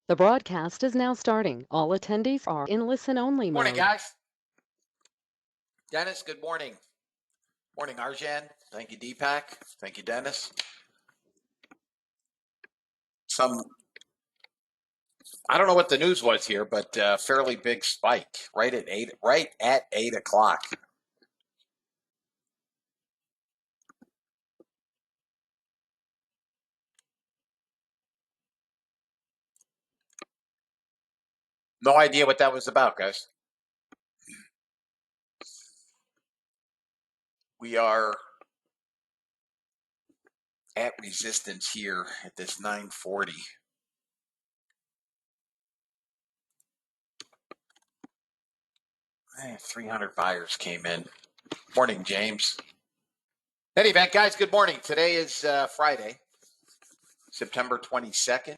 The broadcast is now starting. All attendees are in listen-only Morning, mode. guys. Dennis, good morning. Morning, Arjan. Thank you, Deepak. Thank you, Dennis. I don't know what the news was here, but fairly big spike right at 8 o'clock. No idea what that was about, guys. We are at resistance here at this 940. Hey, 300 buyers came in. Morning, James. In any event, guys, good morning. Today is Friday, September 22nd.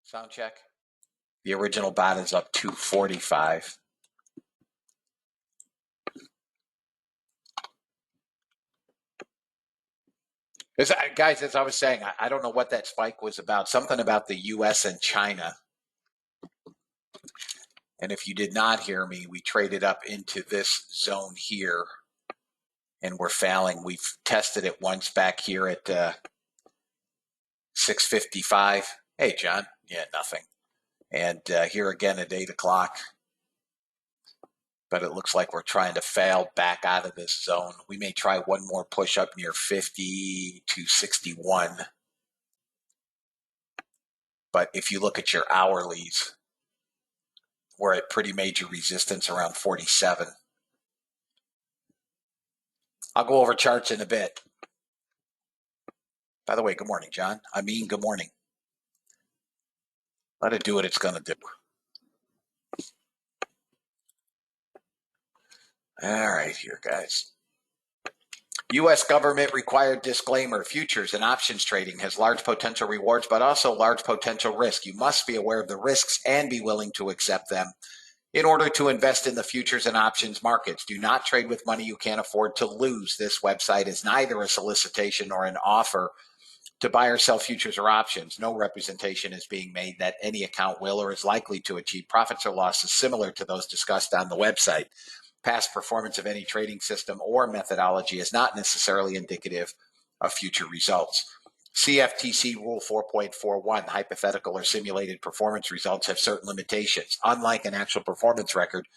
Sound check. The original bot is up 245. Guys, as I was saying, I don't know what that spike was about. Something about the U.S. and China. And if you did not hear me, we traded up into this zone here, and we're failing. We've tested it once back here at 655. Hey, John. Yeah, nothing. And here again at 8 o'clock. But it looks like we're trying to fail back out of this zone. We may try one more push up near 50 to 61. But if you look at your hourlies, we're at pretty major resistance around 47. I'll go over charts in a bit. By the way, good morning, John. Good morning. Let it do what it's going to do. All right, here, guys. U.S. government required disclaimer. Futures and options trading has large potential rewards, but also large potential risk. You must be aware of the risks and be willing to accept them in order to invest in the futures and options markets. Do not trade with money you can't afford to lose. This website is neither a solicitation nor an offer to buy or sell futures or options. No representation is being made that any account will or is likely to achieve profits or losses similar to those discussed on the website. Past performance of any trading system or methodology is not necessarily indicative of future results. CFTC Rule 4.41, hypothetical or simulated performance results have certain limitations. Unlike an actual performance record,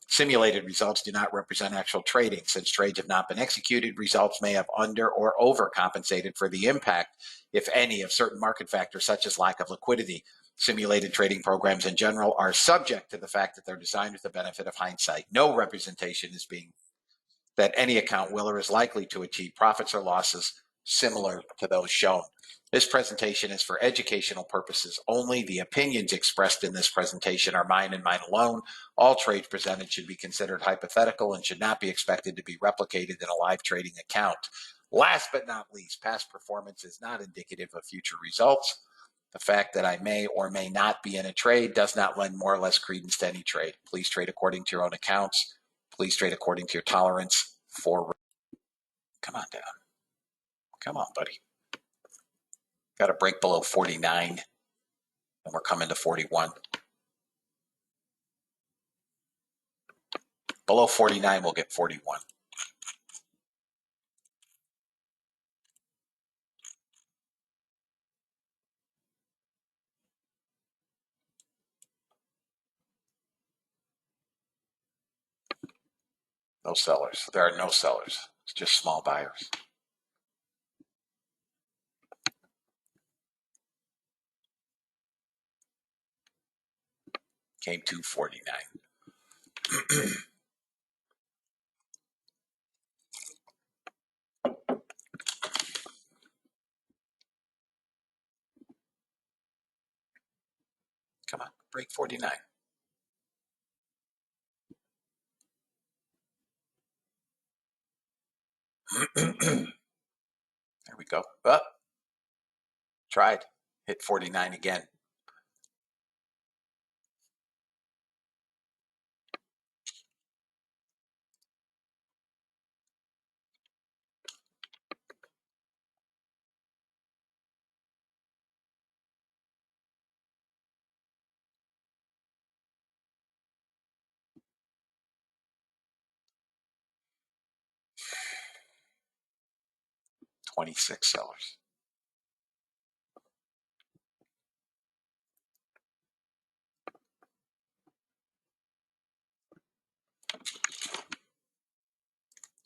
simulated results do not represent actual trading. Since trades have not been executed, results may have under or overcompensated for the impact, if any, of certain market factors such as lack of liquidity. Simulated trading programs in general are subject to the fact that they're designed with the benefit of hindsight. No representation is being that any account will or is likely to achieve profits or losses similar to those shown. This presentation is for educational purposes only. The opinions expressed in this presentation are mine and mine alone. All trades presented should be considered hypothetical and should not be expected to be replicated in a live trading account. Last but not least, past performance is not indicative of future results. The fact that I may or may not be in a trade does not lend more or less credence to any trade. Please trade according to your own accounts. Please trade according to your tolerance for. Come on down. Come on, buddy. Got to break below 49, and we're coming to 41. Below 49, we'll get 41. No sellers. There are no sellers. It's just small buyers. Came to 49. Come on, break 49. There we go. Up. Tried. Hit 49 again. $26 sellers.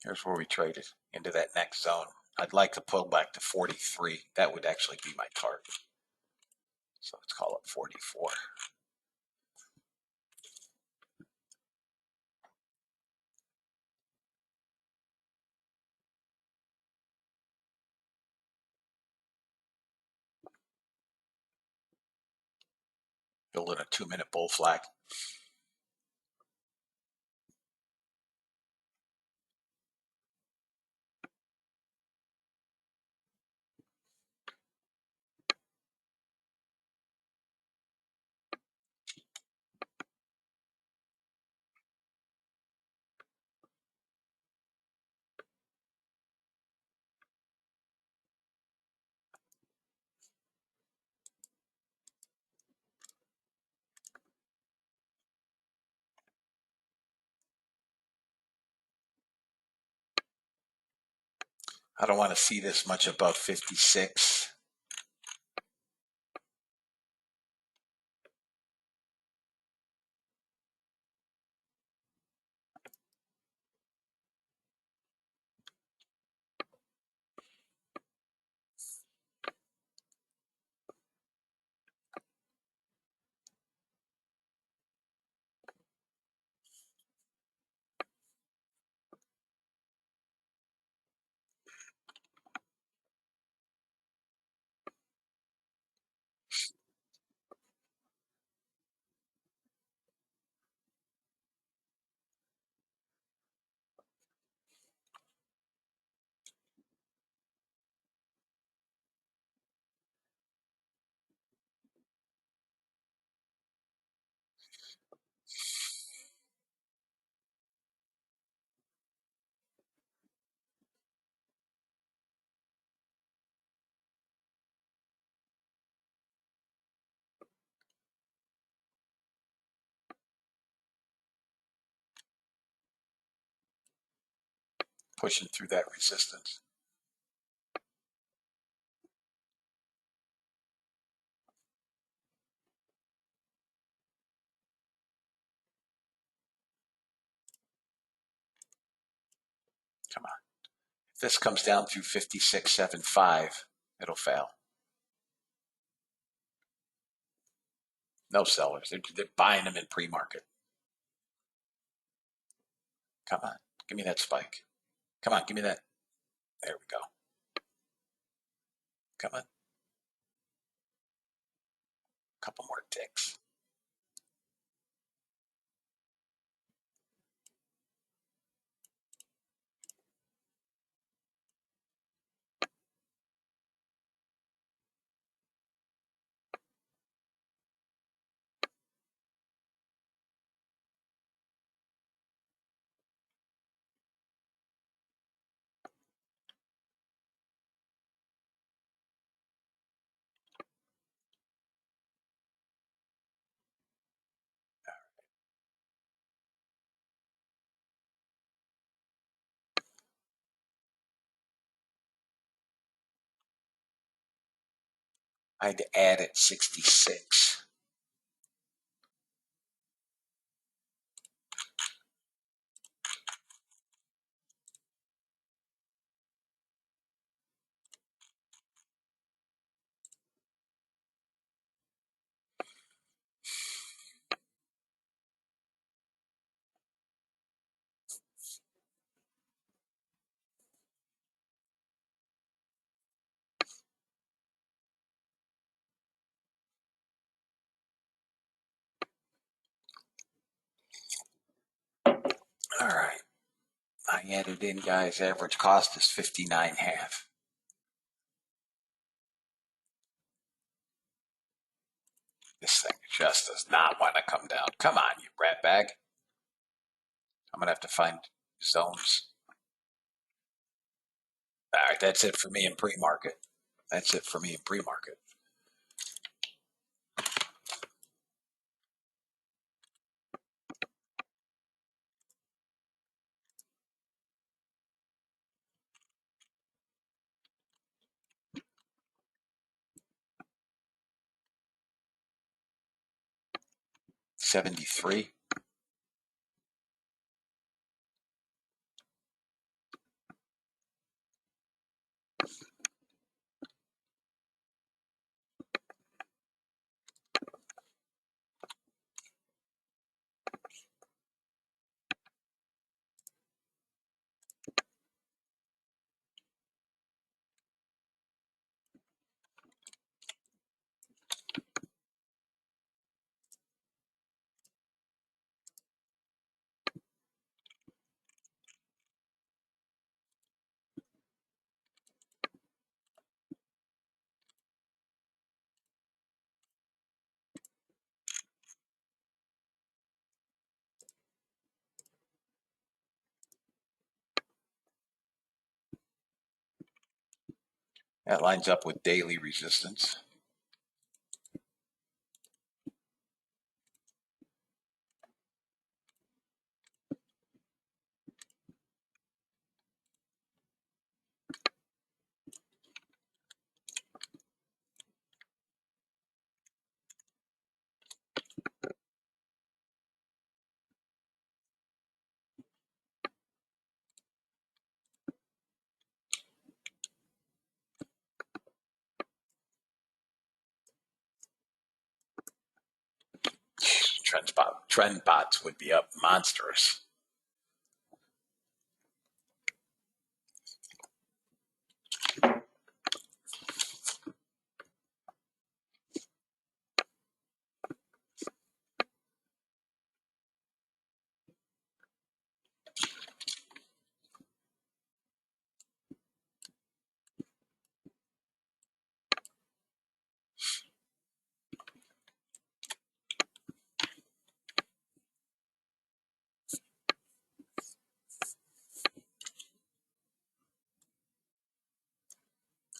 Here's where we traded into that next zone. I'd like to pull back to 43. That would actually be my target. So let's call it 44. Building a 2-minute bull flag. I don't want to see this much above 56. Pushing through that resistance. Come on. If this comes down through 56.75, it'll fail. No sellers. They're buying them in pre-market. Come on. Give me that spike. Come on. Give me that. There we go. Come on. Couple more ticks. I'd add at 66. All right. I added in, guys. Average cost is 59.5. This thing just does not want to come down. Come on, you rat bag. I'm going to have to find zones. All right, that's it for me in pre-market. That's it for me in pre-market. $73. That lines up with daily resistance. Trend bots would be up monstrous.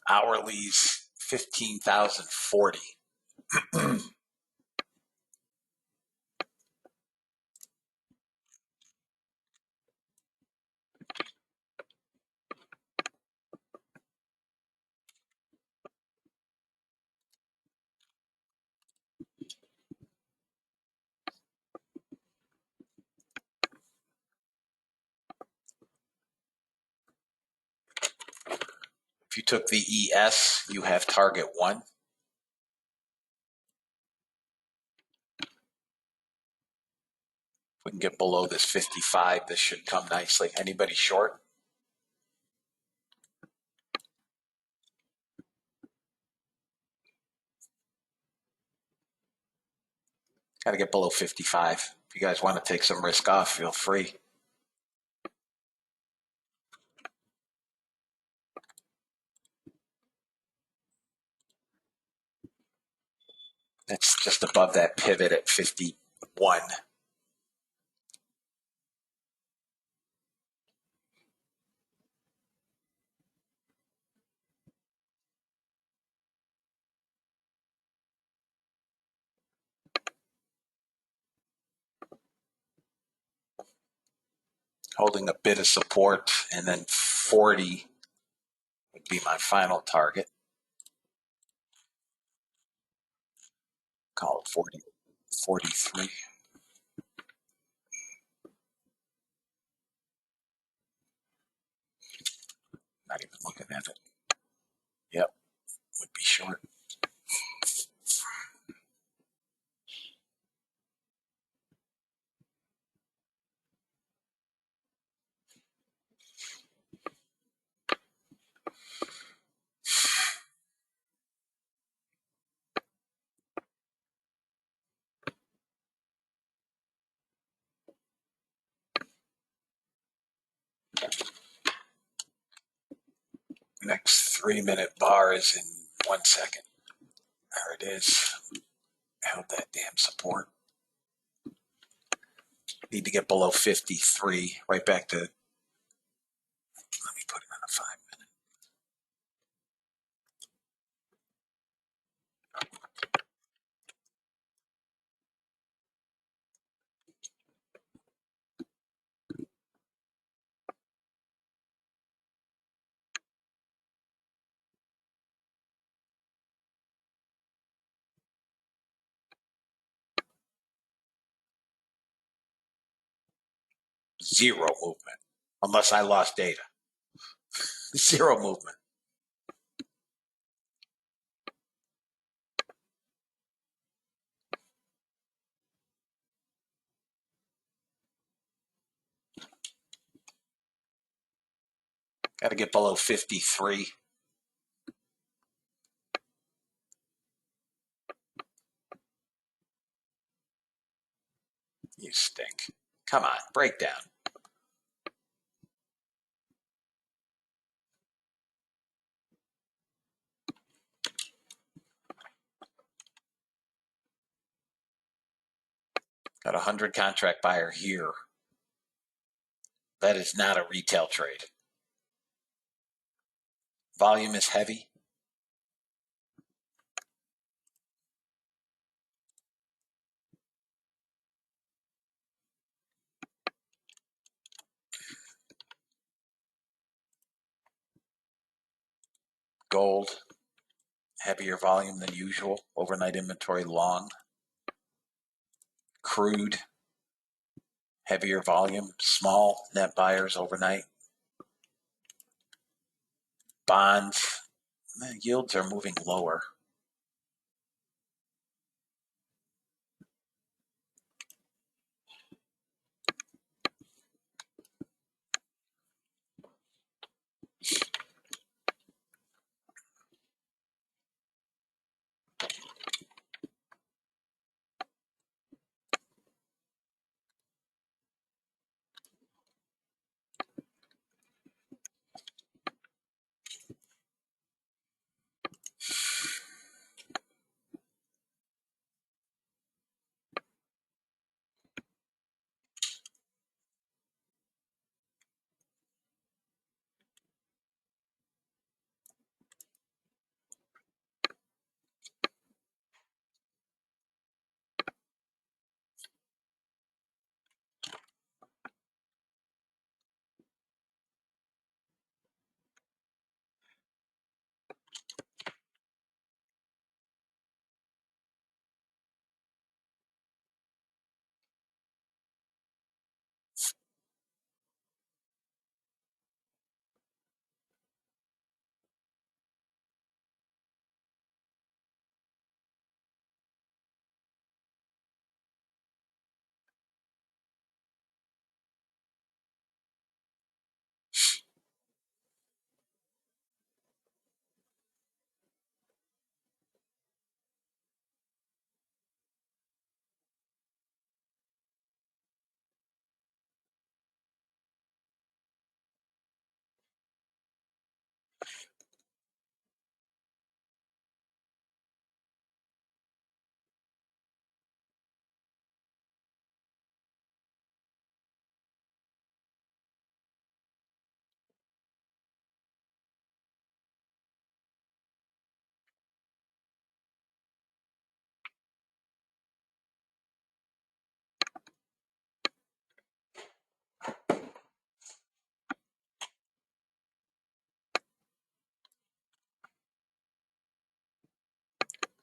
Hourly's 15,040. If you took the ES, you have target 1. If we can get below this 55, this should come nicely. Anybody short? Got to get below 55. If you guys want to take some risk off, feel free. That's just above that pivot at 51. Holding a bit of support, and then 40 would be my final target. Call it 40, 43. Not even looking at it. Yep, would be short. Next 3-minute bar is in 1 second. There it is. Held that damn support. Need to get below 53. Right back to, let me put it on a 5-minute. Zero movement. Unless I lost data. Zero movement. Got to get below 53. You stink. Come on, breakdown. Got a 100 contract buyer here. That is not a retail trade. Volume is heavy. Gold, heavier volume than usual. Overnight inventory long. Crude, heavier volume. Small net buyers overnight. Bonds, yields are moving lower.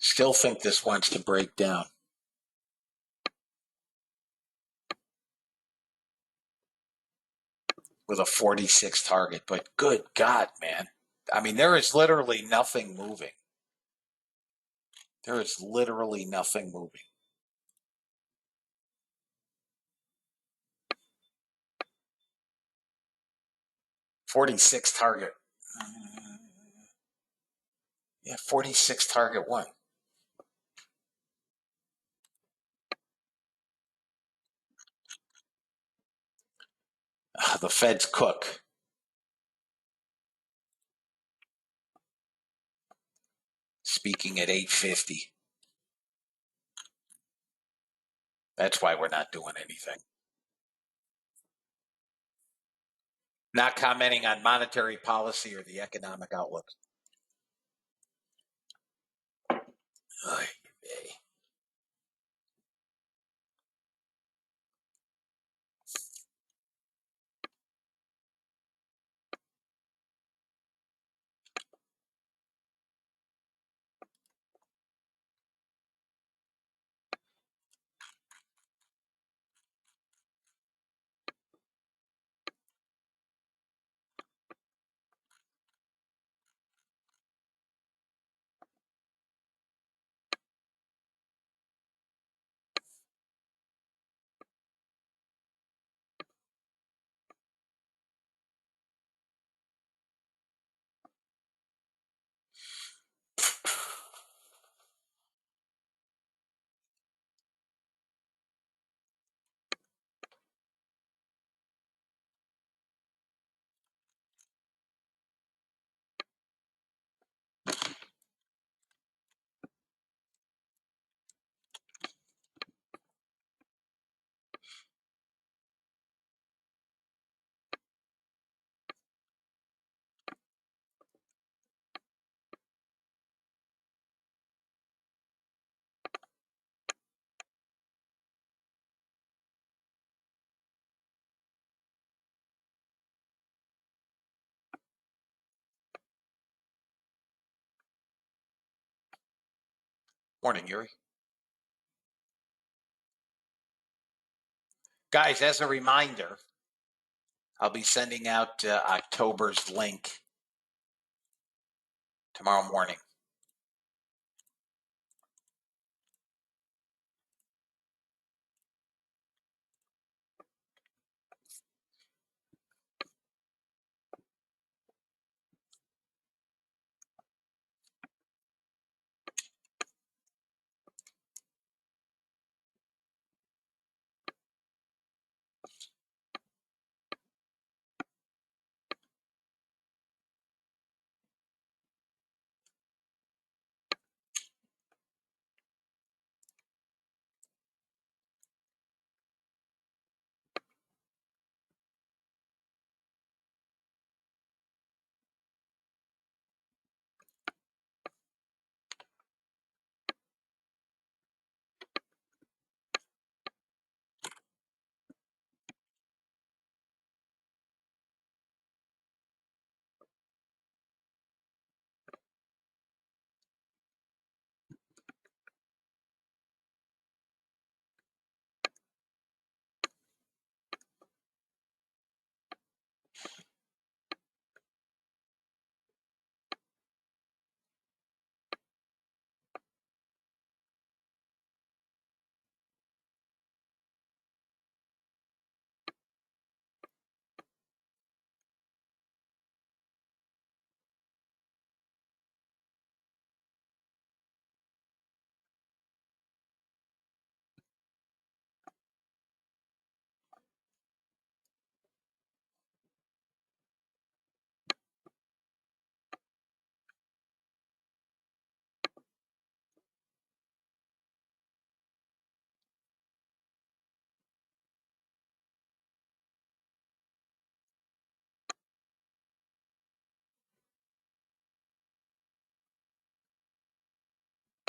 Still think this wants to break down. With a 46 target, but good God, man. I mean, there is literally nothing moving. There is literally nothing moving. .46 target. Yeah, 46 target one. The Feds cook. Speaking at 8:50. That's why we're not doing anything. Not commenting on monetary policy or the economic outlook. Oy, vey. Morning, Yuri. Guys, as a reminder, I'll be sending out October's link tomorrow morning.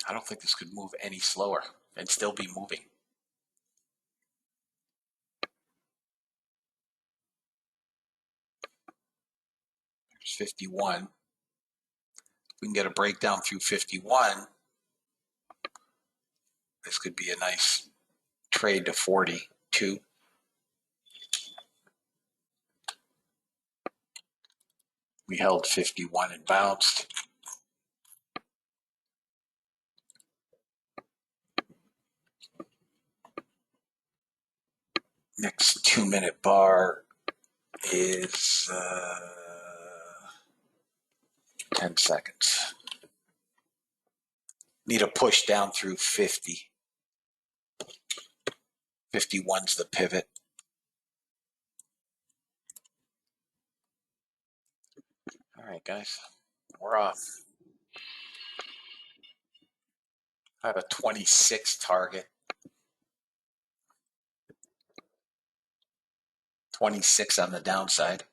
I don't think this could move any slower and still be moving. There's 51. We can get a breakdown through 51. This could be a nice trade to 42. We held 51 and bounced. Next 2-minute bar is 10 seconds. Need a push down through 50. 51's the pivot. All right, guys, we're off. I have a 26 target. 26 on the downside.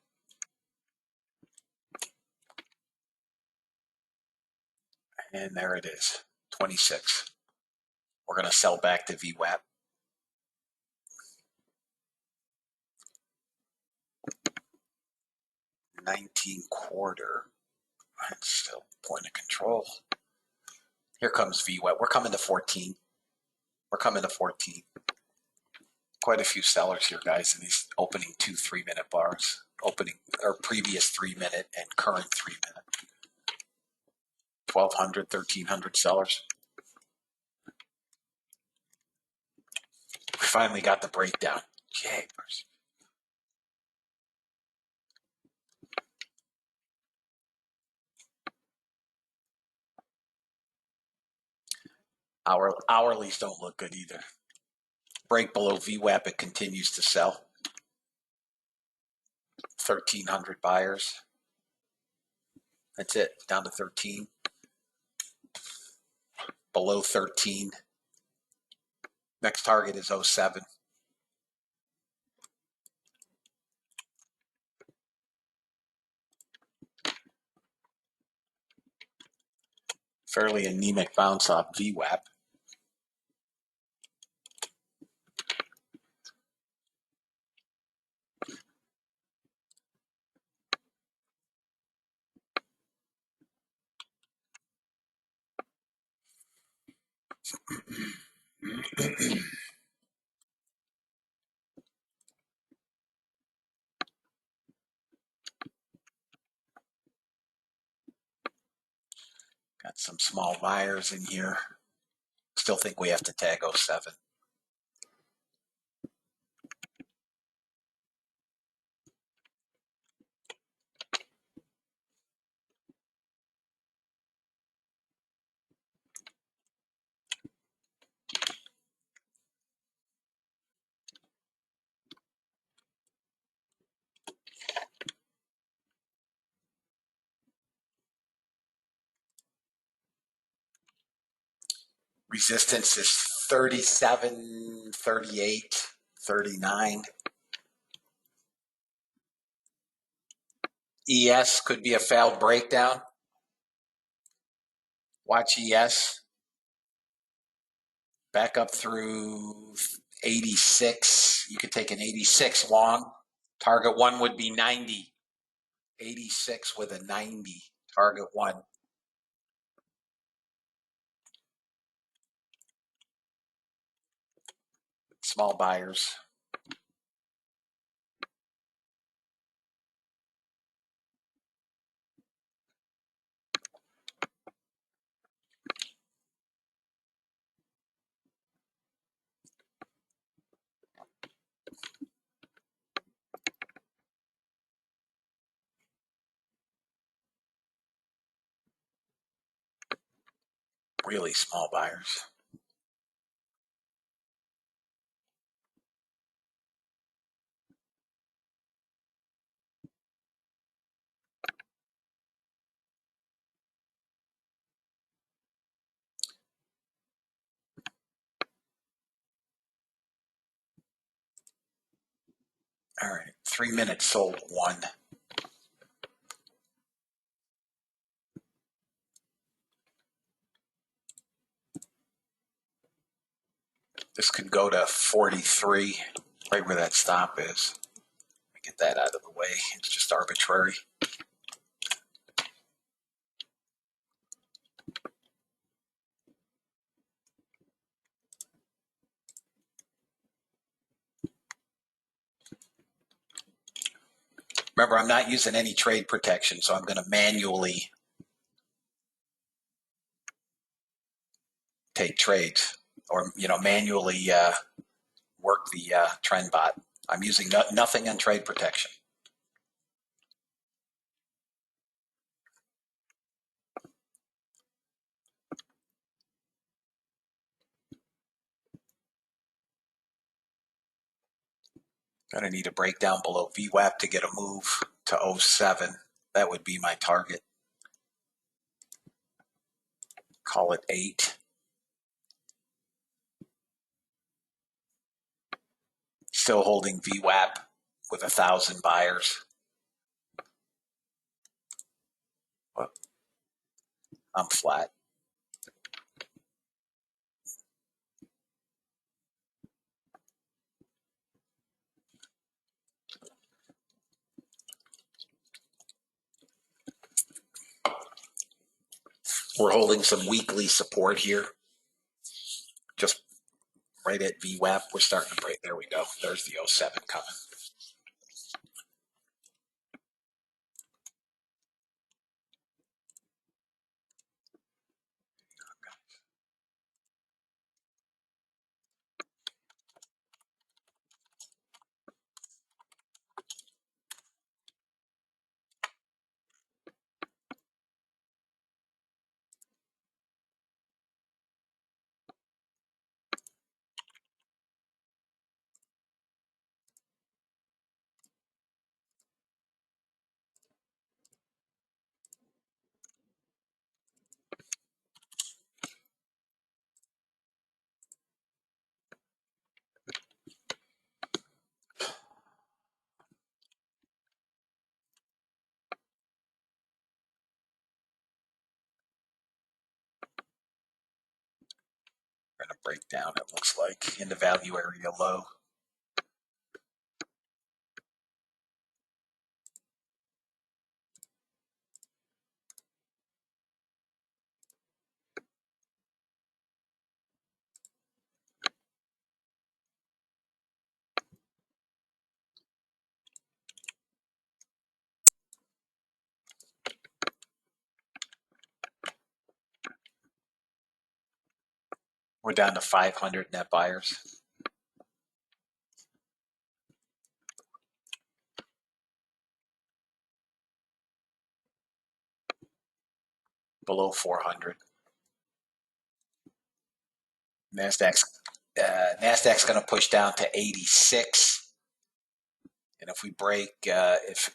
And there it is, 26. We're going to sell back to VWAP. $19.25. That's still point of control. Here comes VWAP. We're coming to 14. We're coming to 14. Quite a few sellers here, guys, in these opening 2 3-minute bars. Opening or previous 3-minute and current 3-minute. 1,200, 1,300 sellers. We finally got the breakdown. Yay. Hourlies don't look good either. Break below VWAP, it continues to sell. 1,300 buyers. That's it, down to 13. Below 13. Next target is 07. Fairly anemic bounce off VWAP. Got some small buyers in here. Still think we have to tag 07. Resistance is 37, 38, 39. ES could be a failed breakdown. Watch ES. Back up through 86. You could take an 86 long. Target 1 would be 90. 86 with a 90. Target 1. Small buyers. Really small buyers. All right, 3 minutes sold 1. This could go to 43, right where that stop is. Get that out of the way. It's just arbitrary. Remember, I'm not using any trade protection, so I'm going to manually take trades or, manually work the trend bot. I'm using nothing on trade protection. Going to need a breakdown below VWAP to get a move to 07. That would be my target. Call it 8. Still holding VWAP with 1,000 buyers. I'm flat. We're holding some weekly support here. Just right at VWAP. We're starting to break. There we go. There's the 07 coming. We're going to break down, it looks like, in the value area low. We're down to 500 net buyers. Below 400. Nasdaq's going to push down to 86. And if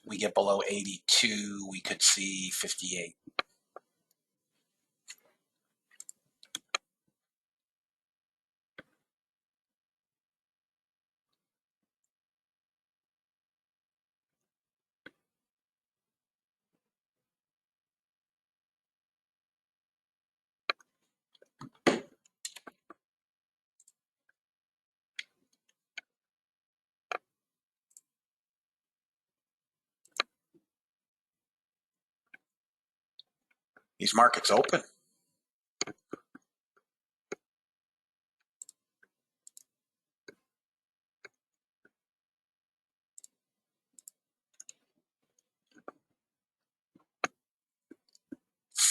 we get below 82, we could see 58. These markets open.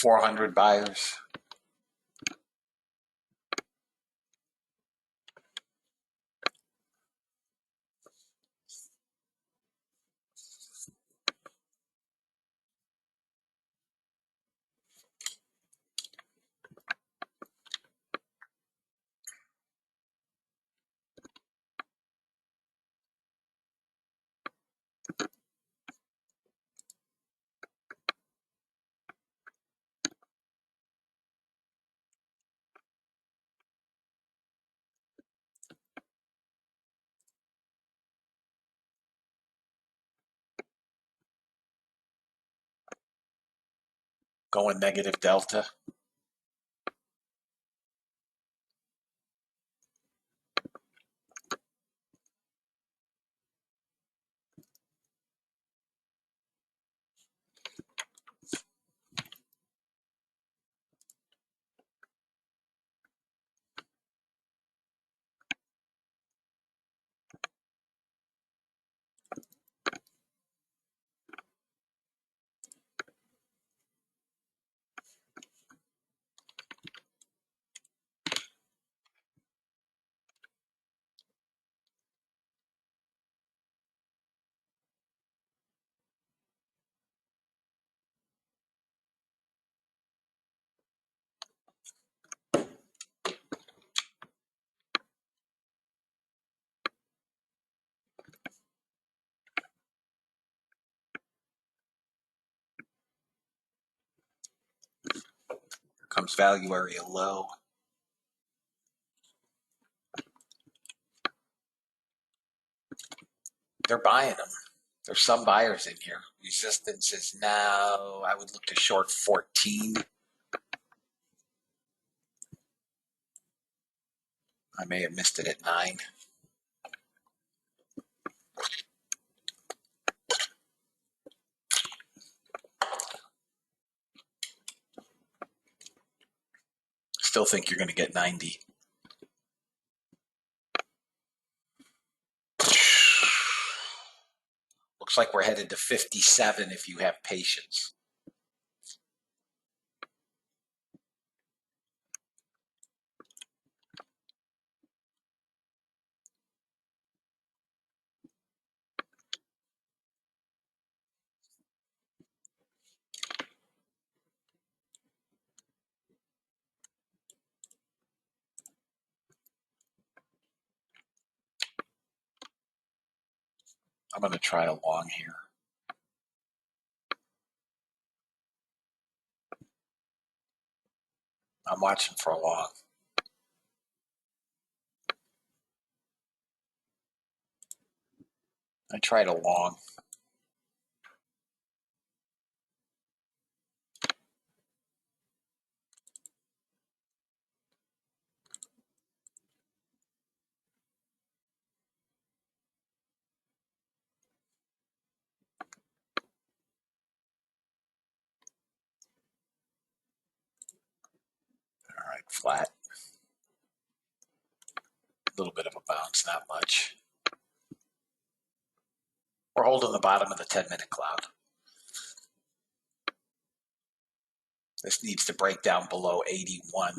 $400 buyers. Going negative delta. confirms value area low. They're buying them. There's some buyers in here. Resistance is now, I would look to short 14. I may have missed it at 9. Still think you're going to get 90. Looks like we're headed to 57 if you have patience. I'm going to try a long here. I'm watching for a long. I tried a long. All right, flat. A little bit of a bounce, not much. We're holding the bottom of the 10-minute cloud. This needs to break down below 81.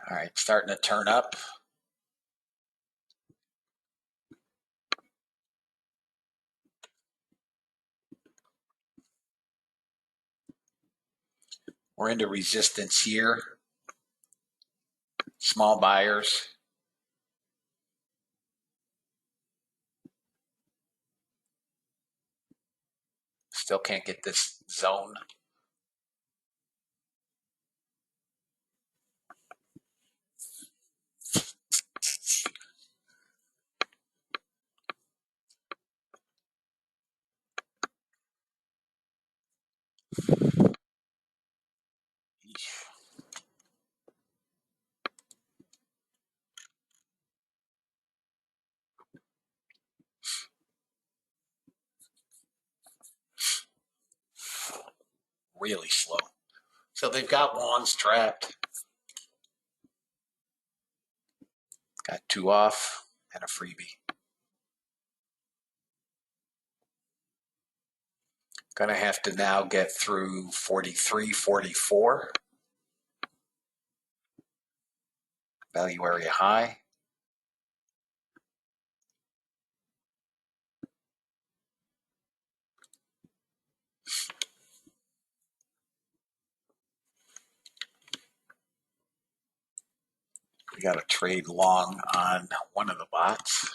All right, starting to turn up. We're into resistance here. Small buyers. Still can't get this zone. Really slow. So they've got longs trapped. Got 2 off and a freebie. Gonna have to now get through 43, 44. Value area high. We got a trade long on one of the bots.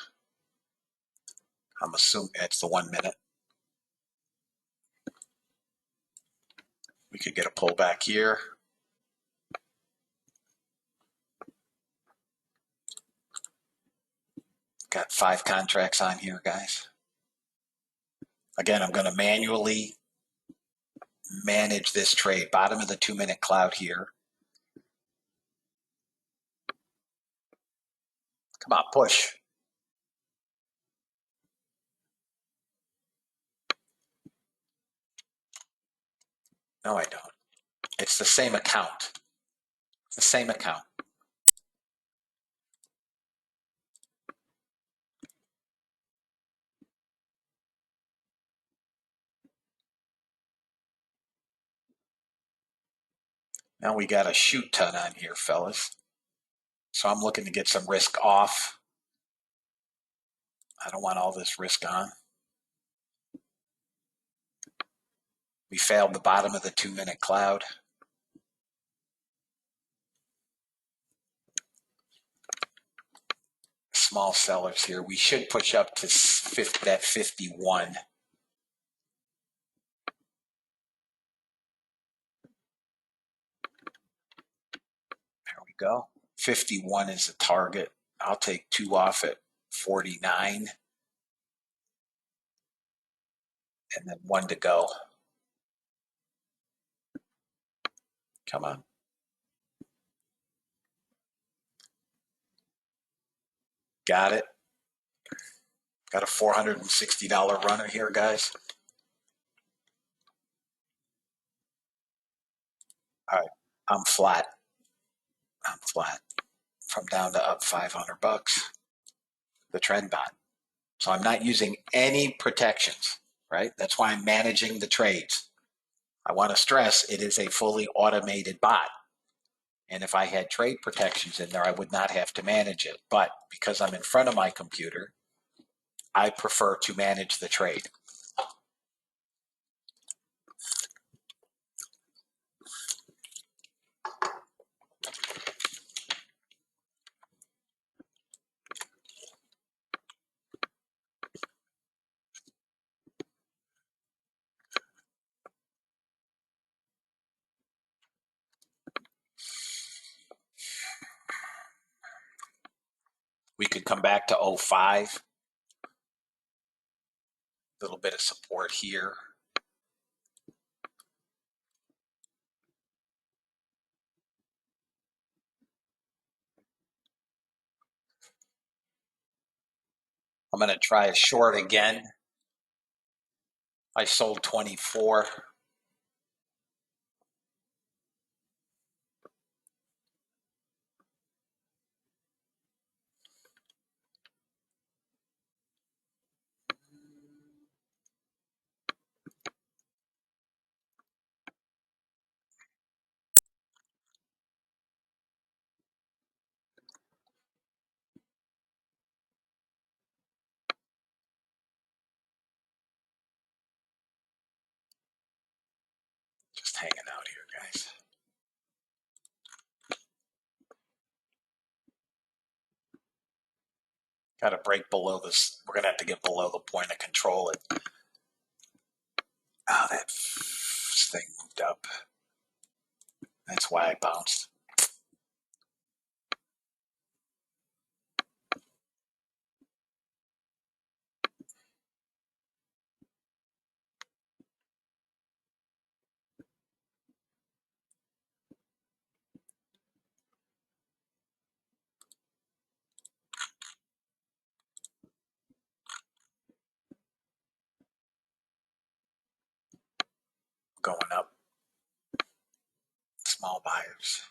I'm assuming it's the 1 minute. We could get a pullback here. Got 5 contracts on here, guys. Again, I'm going to manually manage this trade. Bottom of the 2-minute cloud here. Come on, push. No, I don't. It's the same account. It's the same account. Now we got a shoot ton on here, fellas. So I'm looking to get some risk off. I don't want all this risk on. We failed the bottom of the 2-minute cloud. Small sellers here. We should push up to that 51. There we go. 51 is the target. I'll take 2 off at 49. And then 1 to go. Come on. Got it. Got a $460 runner here, guys. All right. I'm flat. From down to up 500 bucks. The trend bot. So I'm not using any protections, right? That's why I'm managing the trades. I want to stress it is a fully automated bot. And if I had trade protections in there, I would not have to manage it. But because I'm in front of my computer, I prefer to manage the trade. We could come back to 05. A little bit of support here. I'm going to try a short again. I sold 24. Just hanging out here, guys. Got to break below this. We're going to have to get below the point of control. Oh, that thing moved up. That's why I bounced. Going up. Small buyers.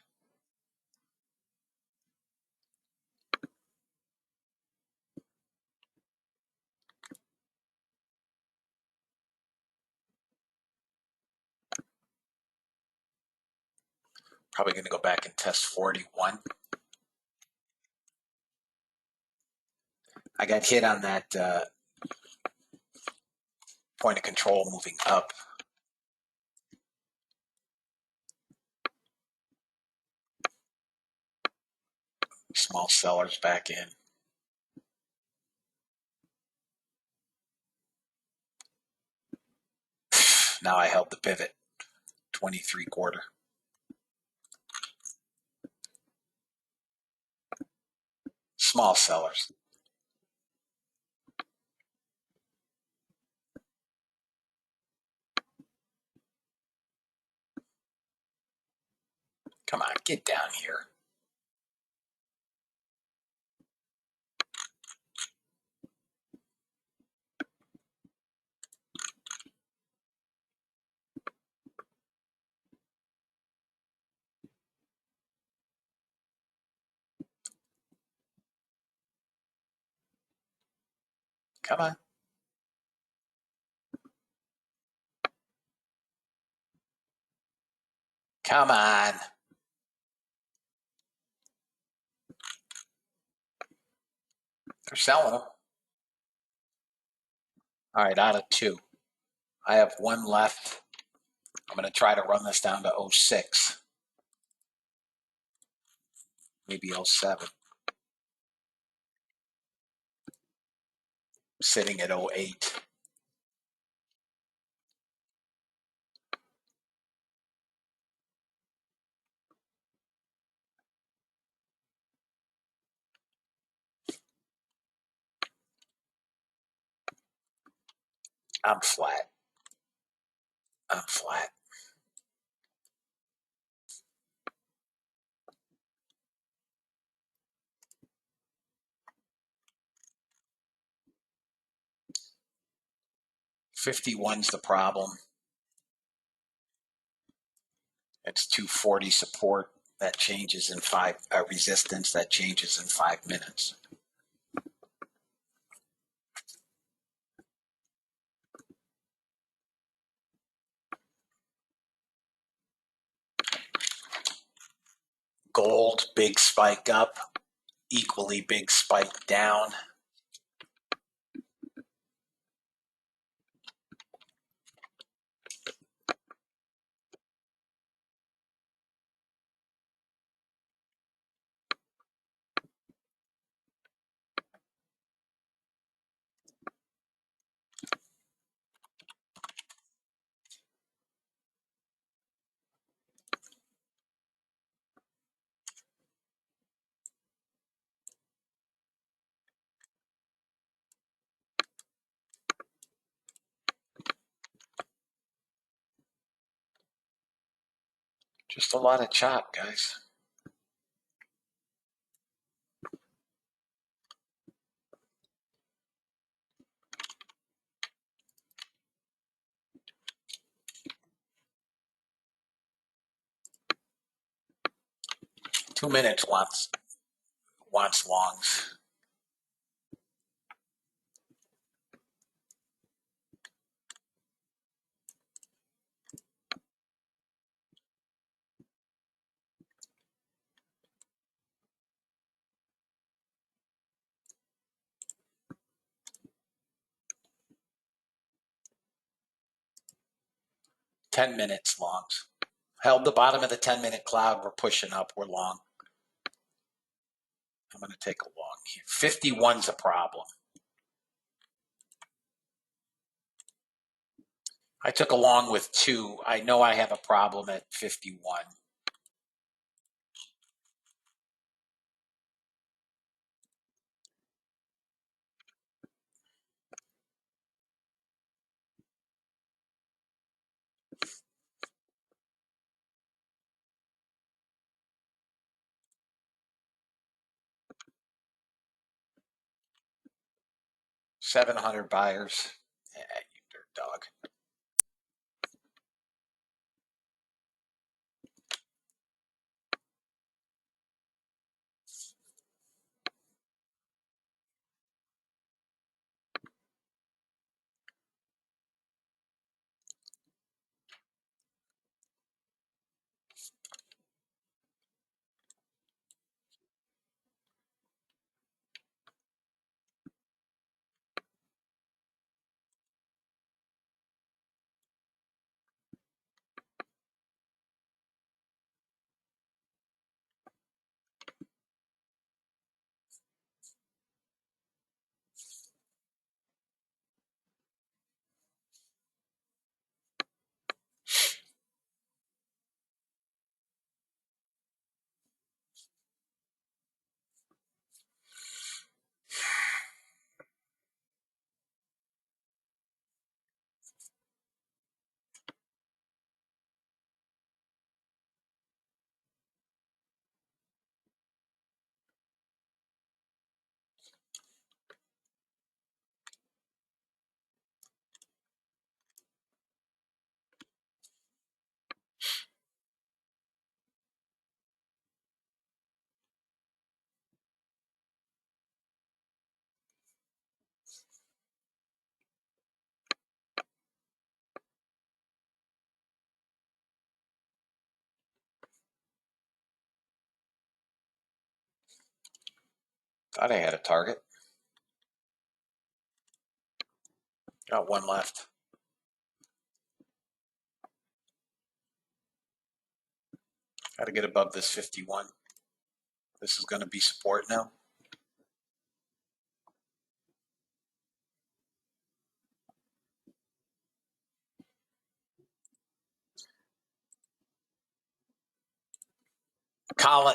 Probably going to go back and test 41. I got hit on that point of control moving up. Small sellers back in. Now I held the pivot. 23.25. Small sellers. Come on, get down here. Come on. Come on. They're selling them. All right, out of 2. I have 1 left. I'm going to try to run this down to 06. Maybe 07. Sitting at 08. I'm flat. 51's the problem. It's 240 support. That changes in 5, resistance that changes in 5 minutes. Gold, big spike up, equally big spike down. Just a lot of chop, guys. Two minutes wants longs. $10 longs. Held the bottom of the 10-minute cloud. We're pushing up. We're long. I'm going to take a long here. 51's a problem. I took a long with 2. I know I have a problem at 51. $700 buyers. Yeah, you dirt dog. Thought I had a target. Got one left. Got to get above this 51. This is going to be support now.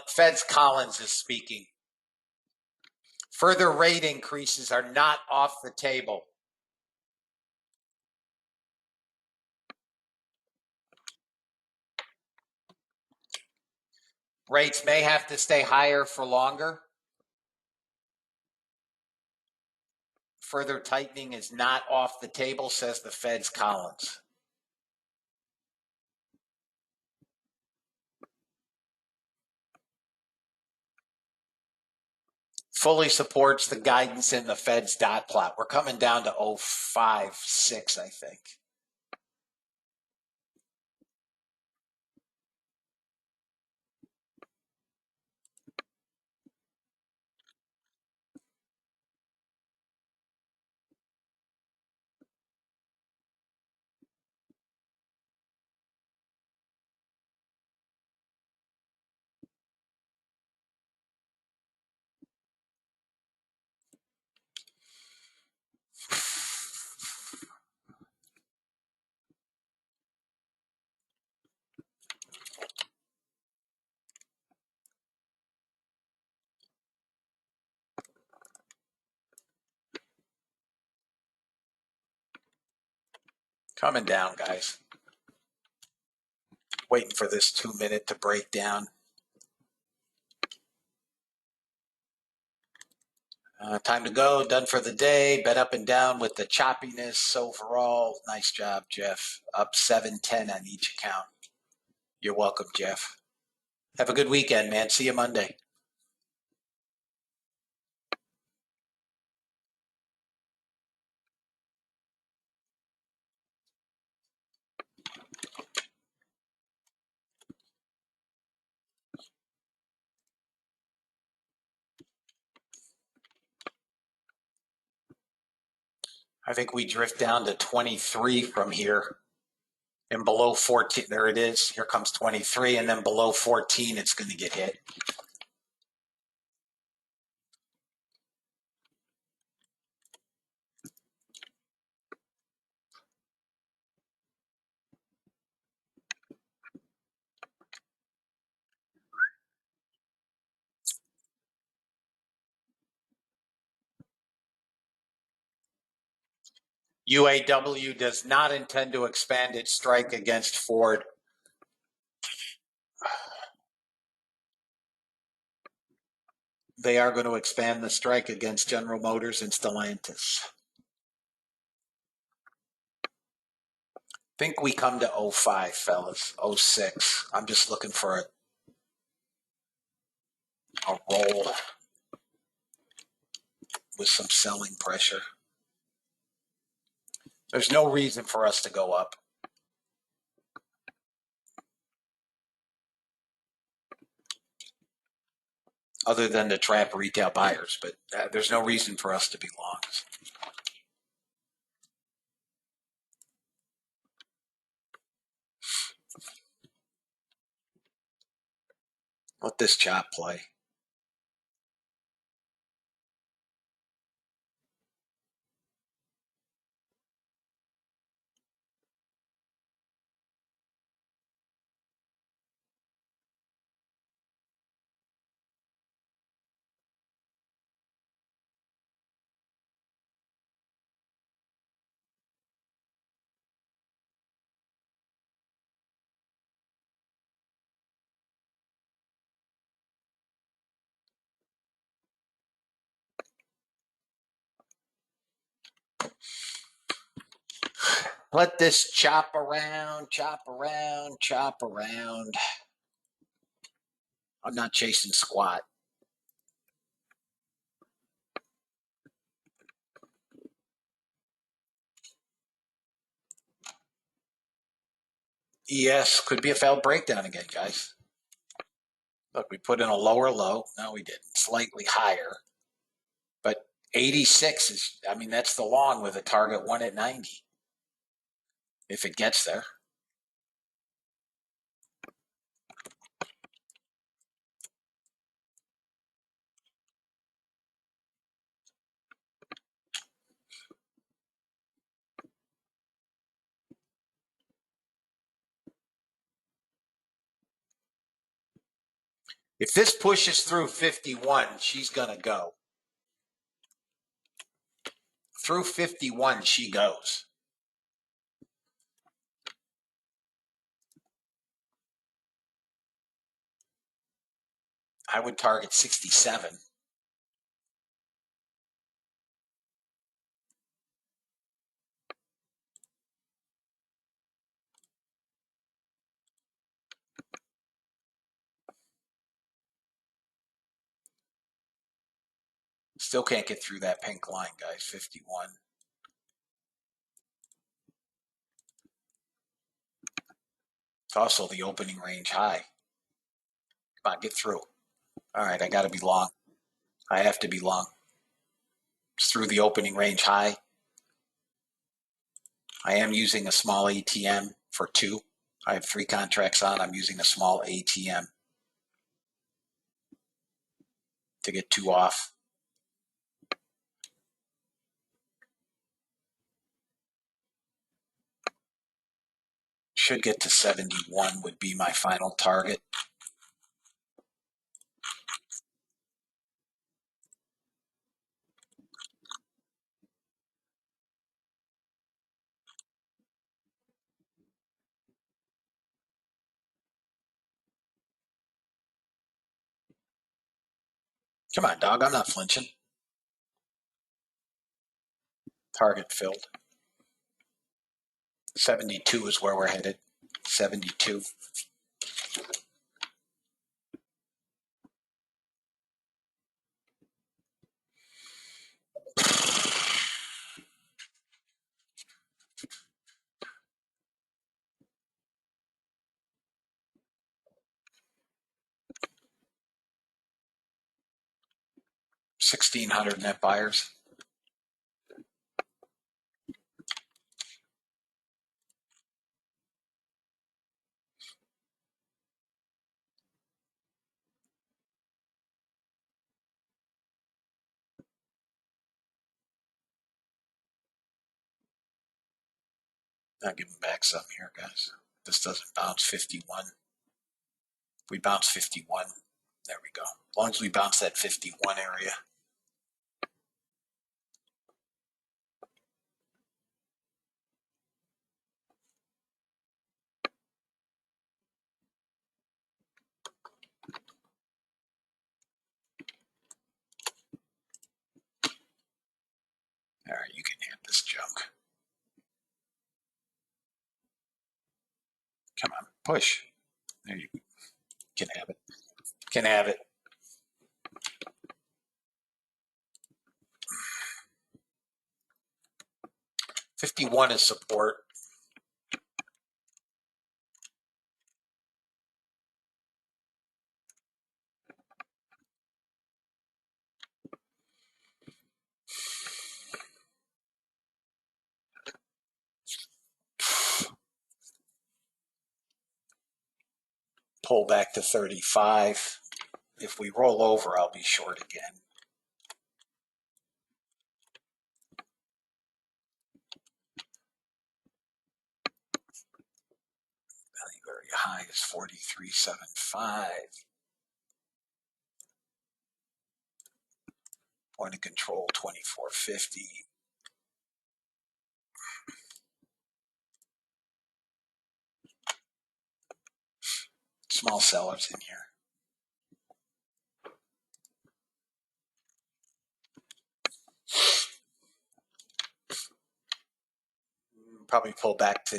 Fed's Collins is speaking. Further rate increases are not off the table. Rates may have to stay higher for longer. Further tightening is not off the table, says the Fed's Collins. Fully supports the guidance in the Fed's dot plot. We're coming down to 0.56, I think. Coming down, guys. Waiting for this 2-minute to break down. Time to go. Done for the day. Bet up and down with the choppiness overall. Nice job, Jeff. Up 7-10 on each account. You're welcome, Jeff. Have a good weekend, man. See you Monday. I think we drift down to 23 from here. And below 14, there it is. Here comes 23, and then below 14, it's going to get hit. UAW does not intend to expand its strike against Ford. They are going to expand the strike against General Motors and Stellantis. Think we come to 05, fellas. 06. I'm just looking for a roll with some selling pressure. There's no reason for us to go up. Other than to trap retail buyers, but there's no reason for us to be long. Let this chop play. Let this chop around, chop around, chop around. I'm not chasing squat. ES could be a failed breakdown again, guys. Look, we put in a lower low. No, we didn't. Slightly higher. But 86 is, I mean, that's the long with a target 1 at 90. If it gets there. If this pushes through 51, she's going to go. Through 51, she goes. I would target 67. Still can't get through that pink line, guys. 51. It's also the opening range high. Come on, get through. All right, I got to be long. I have to be long. It's through the opening range high. I am using a small ATM for 2. I have 3 contracts on. I'm using a small ATM to get 2 off. Should get to 71 would be my final target. Come on, dog. I'm not flinching. Target filled. 72 is where we're headed. 72. $1,600 net buyers. I'll give them back some here, guys. This doesn't bounce 51. We bounce 51. There we go. As long as we bounce that 51 area. All right, you can have this junk. Come on, push. There you can have it. Can have it. $51 is support. Pull back to 35. If we roll over, I'll be short again. Value area high is 43.75. Point of control 24.50. Small sellers in here. Probably pull back to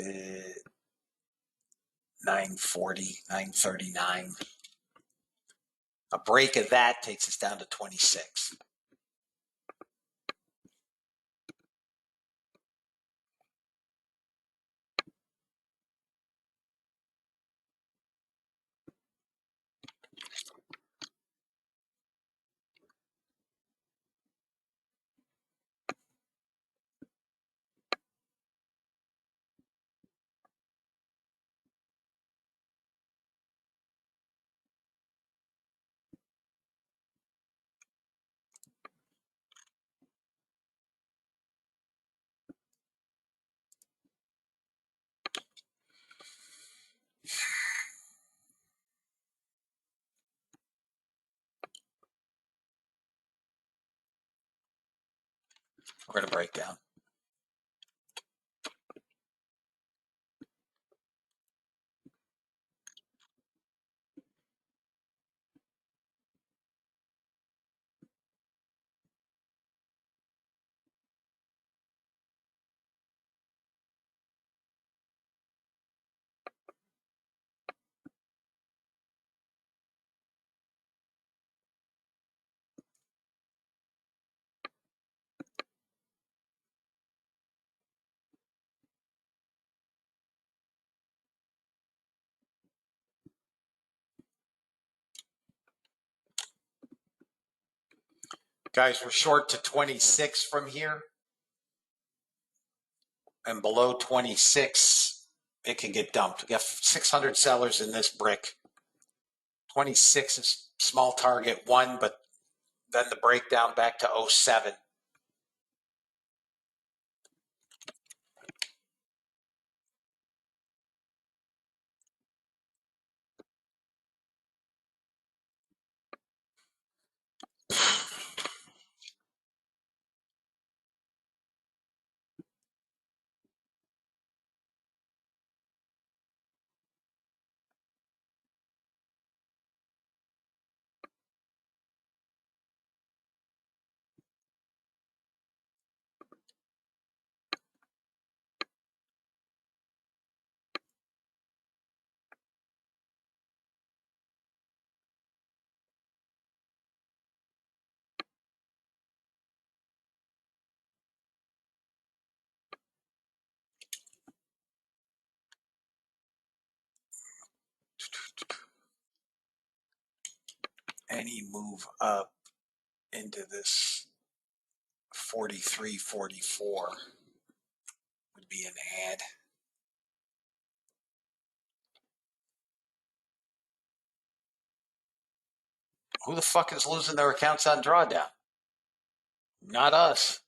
940, 939. A break of that takes us down to 26. We're going to break down. Guys, we're short to 26 from here. And below 26, it can get dumped. We have 600 sellers in this brick. 26 is small target 1, but then the breakdown back to 07. Any move up into this 43, 44 would be an add. Who the fuck is losing their accounts on drawdown? Not us.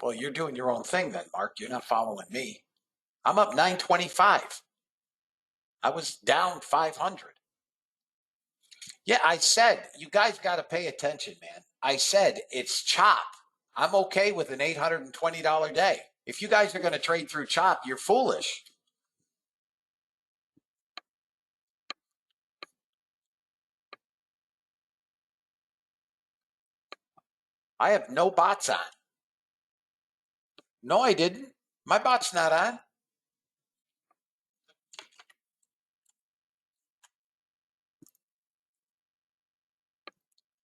Well, you're doing your own thing then, Mark. You're not following me. I'm up 925. I was down 500. Yeah, I said, you guys got to pay attention, man. I said, it's chop. I'm okay with an $820 day. If you guys are going to trade through chop, you're foolish. I have no bots on. No, I didn't. My bot's not on.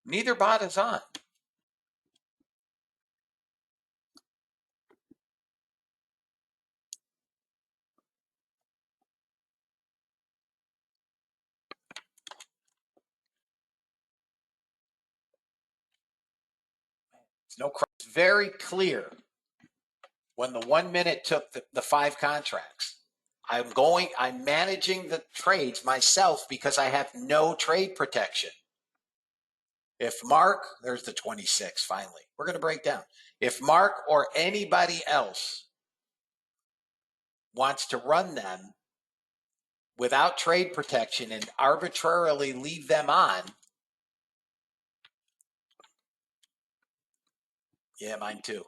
Neither bot is on. It's very clear when the 1 minute took the 5 contracts. I'm managing the trades myself because I have no trade protection. If Mark, there's the 26 finally. We're going to break down. If Mark or anybody else wants to run them without trade protection and arbitrarily leave them on, yeah, mine too.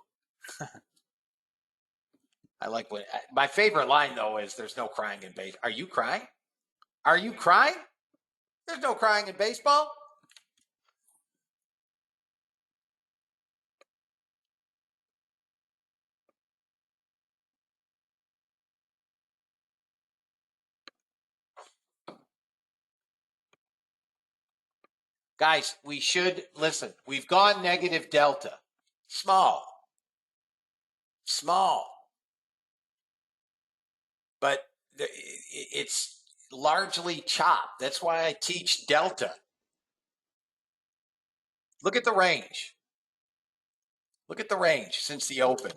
I like what my favorite line though is there's no crying in baseball. Are you crying? Are you crying? There's no crying in baseball. Guys, we should listen. We've gone negative delta. Small. But it's largely chop. That's why I teach delta. Look at the range. Look at the range since the open.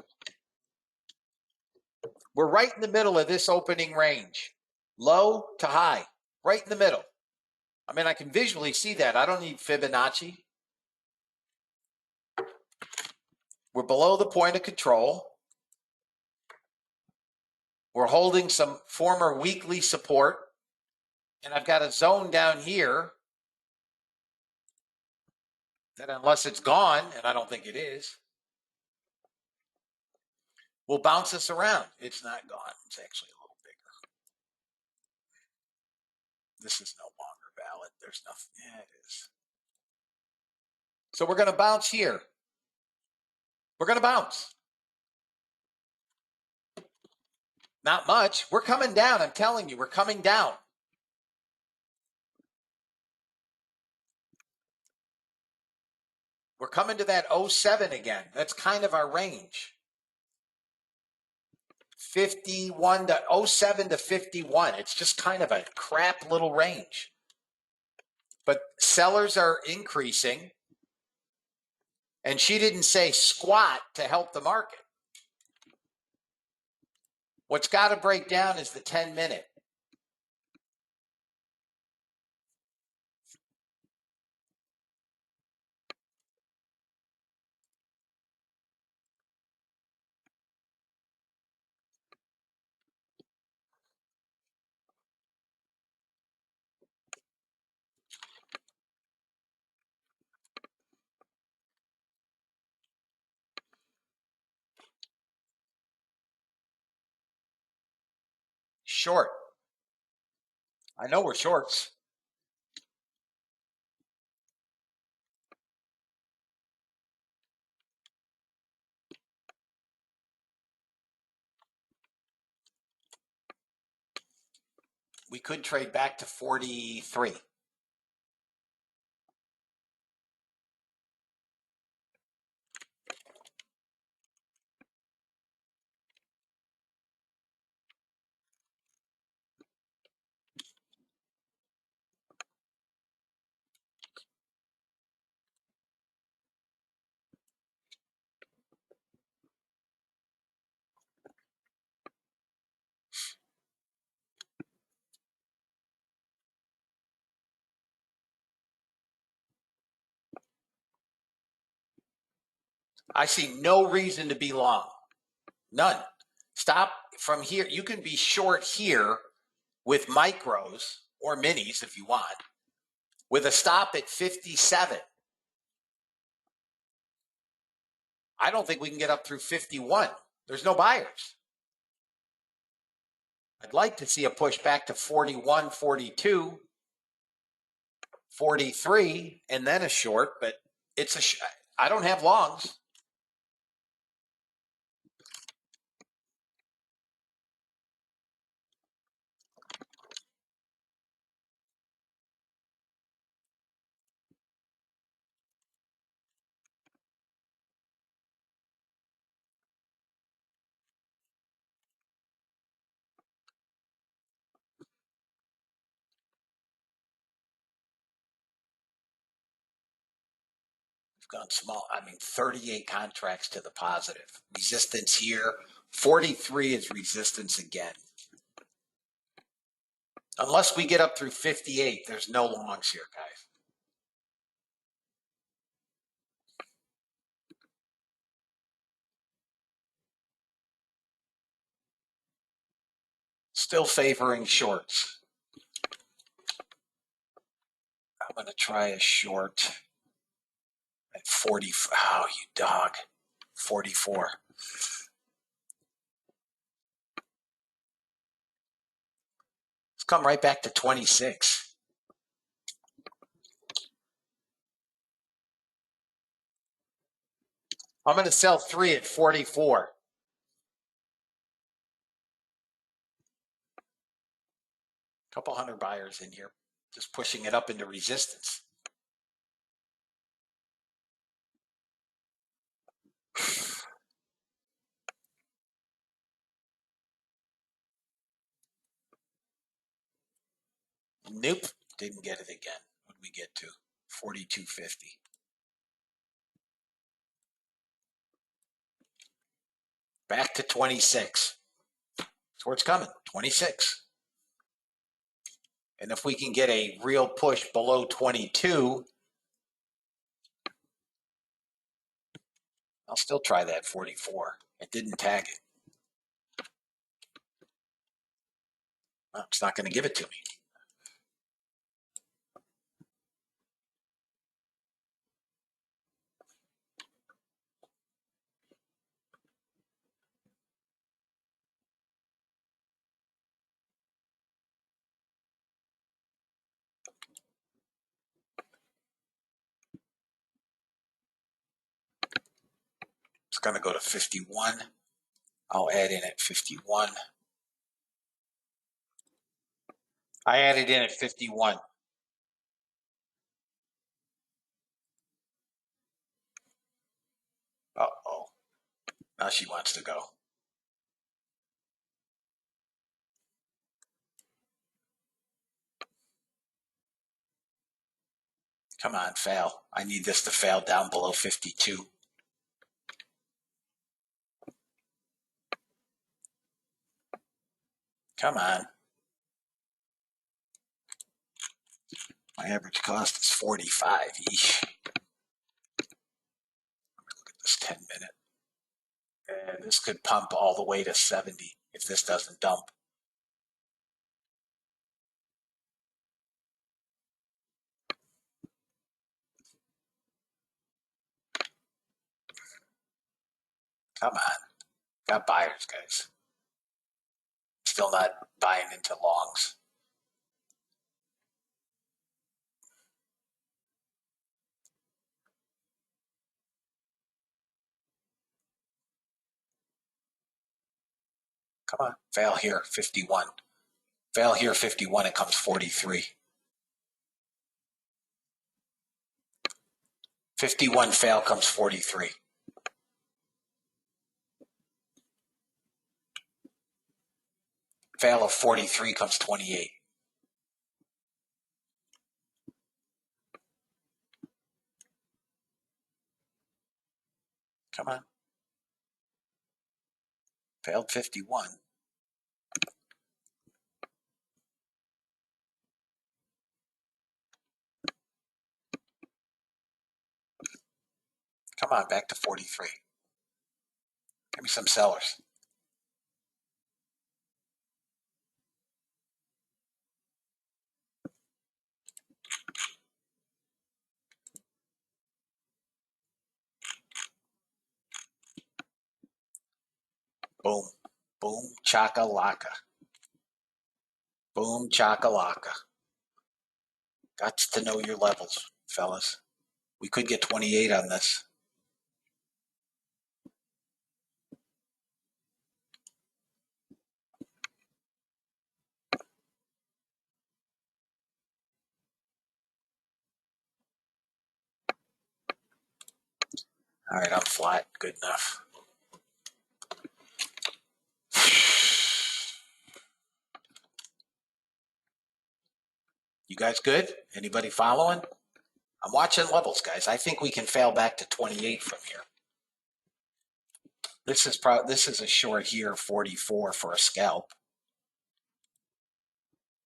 We're right in the middle of this opening range. Low to high. Right in the middle. I mean, I can visually see that. I don't need Fibonacci. We're below the point of control. We're holding some former weekly support. And I've got a zone down here that, unless it's gone, and I don't think it is, will bounce us around. It's not gone. It's actually a little bigger. This is no longer valid. There's nothing. Yeah, it is. So we're going to bounce here. We're going to bounce. Not much. We're coming down. I'm telling you, we're coming down. We're coming to that 07 again. That's kind of our range. 51 to 07 to 51. It's just kind of a crap little range. But sellers are increasing. And she didn't say squat to help the market. What's got to break down is the 10-minute. Short. I know we're shorts. We could trade back to 43. I see no reason to be long. None. Stop from here. You can be short here with micros or minis if you want, with a stop at 57. I don't think we can get up through 51. There's no buyers. I'd like to see a push back to 41, 42, 43, and then a short, but it's I don't have longs. Gone small. I mean, 38 contracts to the positive. Resistance here. 43 is resistance again. Unless we get up through 58, there's no longs here, guys. Still favoring shorts. I'm going to try a short at 40. Oh, you dog. 44. Let's come right back to 26. I'm going to sell 3 at 44. Couple hundred buyers in here, just pushing it up into resistance. Nope, didn't get it again. What did we get to? 42.50. Back to 26. That's where it's coming, 26. And if we can get a real push below 22, I'll still try that 44. It didn't tag it. Well, it's not going to give it to me. It's going to go to 51. I'll add in at 51. I added in at 51. Uh-oh. Now she wants to go. Come on, fail. I need this to fail down below 52. Come on. My average cost is 45. Eesh. Look at this 10-minute. And this could pump all the way to 70 if this doesn't dump. Come on. Got buyers, guys. Still not buying into longs. Come on. Fail here, 51. Fail here, 51. It comes 43. 51 fail comes 43. Fail of 43 comes 28. Come on. Failed 51. Come on, back to 43. Give me some sellers. Boom. Boom, chaka-laka. Boom, chaka-laka. Got to know your levels, fellas. We could get 28 on this. All right, I'm flat. Good enough. You guys good? Anybody following? I'm watching levels, guys. I think we can fail back to 28 from here. This is a short here, 44 for a scalp.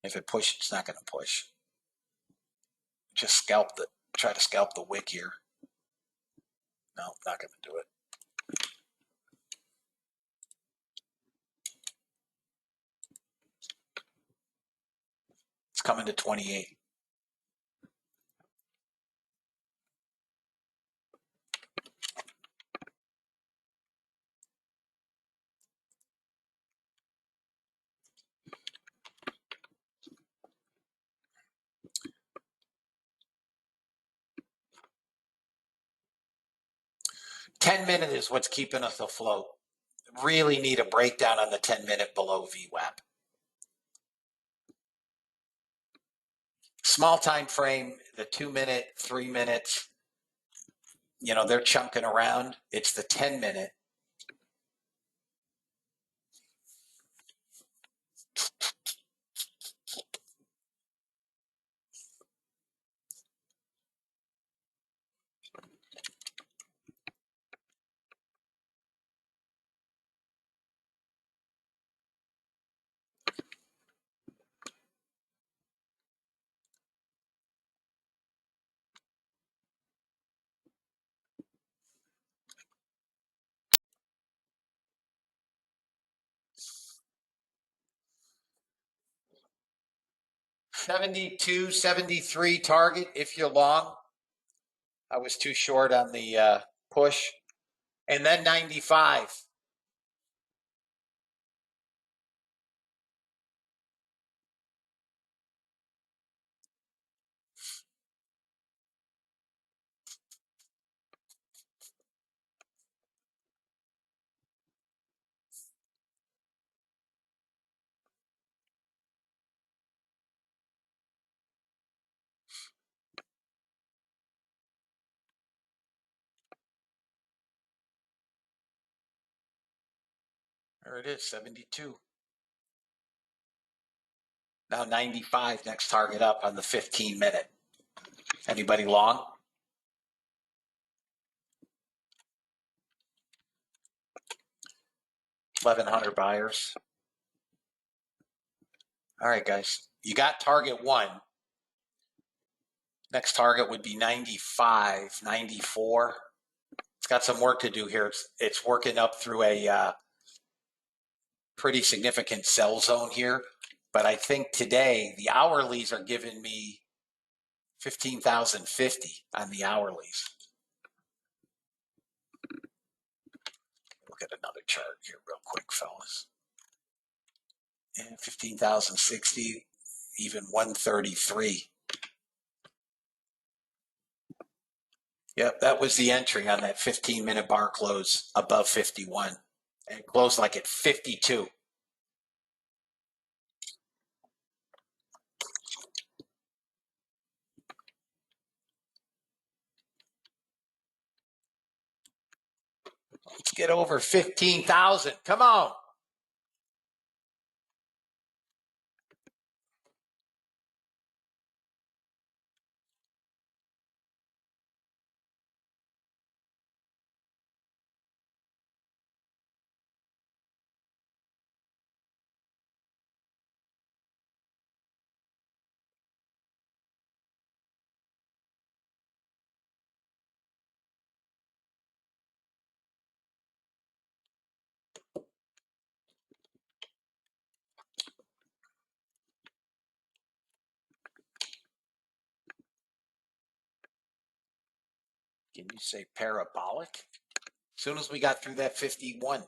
If it pushes, it's not going to push. Just scalp the, try to scalp the wick here. No, not going to do it. It's coming to 28. $10-minute is what's keeping us afloat. Really need a breakdown on the 10-minute below VWAP. Small time frame, the 2-minute, 3 minutes, you know, they're chunking around. It's the 10-minute. 72, 73 target if you're long. I was too short on the push. And then 95. There it is, 72. Now 95, next target up on the 15-minute. Anybody long? $1,100 buyers. All right, guys. You got target one. Next target would be 95, 94. It's got some work to do here. It's working up through a pretty significant sell zone here. But I think today the hourlies are giving me 15,050 on the hourlies. Look at another chart here real quick, fellas. And 15,060, even 133. Yep, that was the entry on that 15-minute bar close above 51. And it closed like at 52. Let's get over 15,000. Come on. Can you say parabolic? As soon as we got through that 51,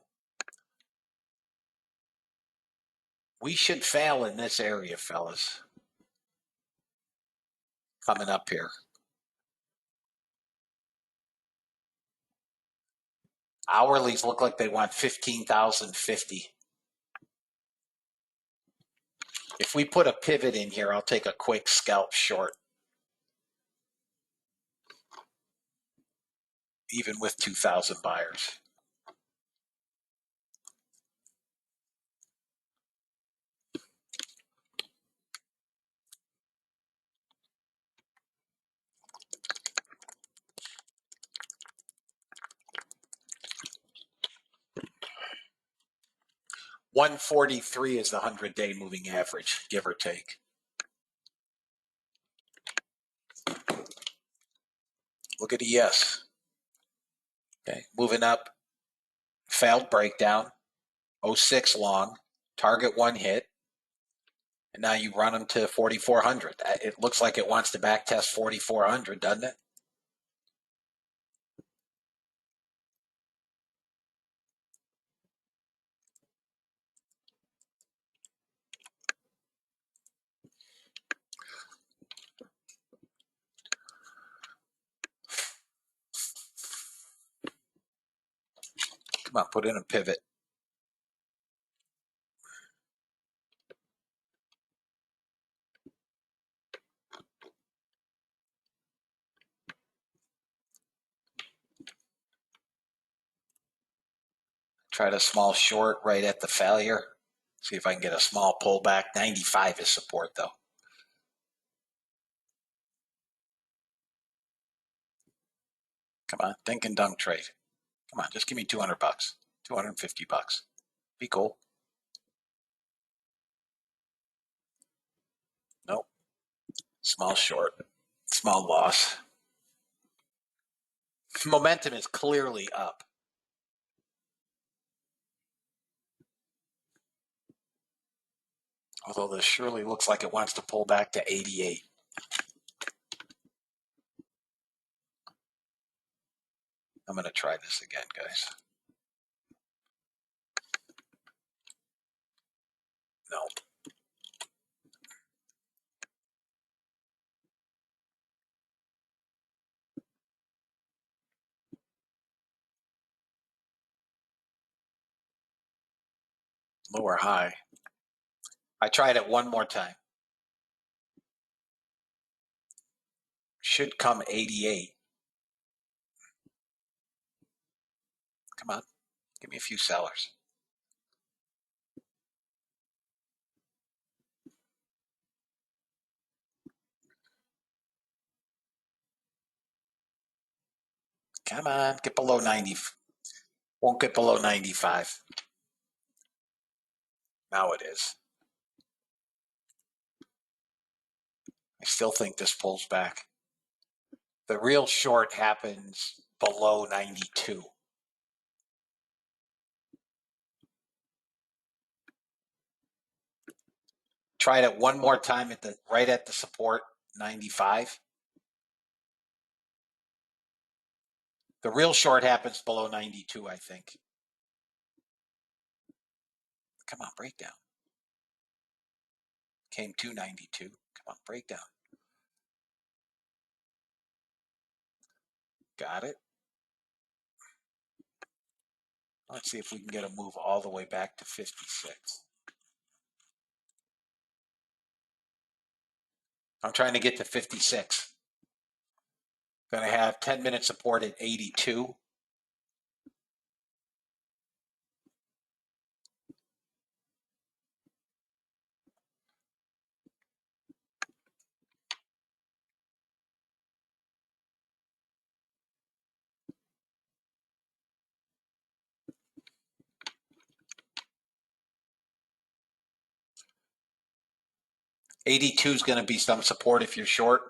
we should fail in this area, fellas. Coming up here. Hourlies look like they want 15,050. If we put a pivot in here, I'll take a quick scalp short. Even with 2,000 buyers. $143 is the 100-day moving average, give or take. Look at ES. Okay, moving up, failed breakdown, 06 long, target one hit, and now you run them to 4,400. It looks like it wants to back test 4,400, doesn't it? Come on, put in a pivot. Try a small short right at the failure. See if I can get a small pullback. 95 is support, though. Come on, think and dunk trade. Come on, just give me $200, $250. Be cool. Nope. Small short, small loss. Momentum is clearly up. Although this surely looks like it wants to pull back to 88. I'm going to try this again, guys. No. Lower high. I tried it one more time. Should come 88. Come on. Give me a few sellers. Come on. Get below 90. Won't get below 95. Now it is. I still think this pulls back. The real short happens below 92. Tried it one more time at the right at the support 95. The real short happens below 92, I think. Come on, breakdown. Came to 92. Come on, breakdown. Got it. Let's see if we can get a move all the way back to 56. I'm trying to get to 56. Going to have 10-minute support at 82. $82 is going to be some support if you're short.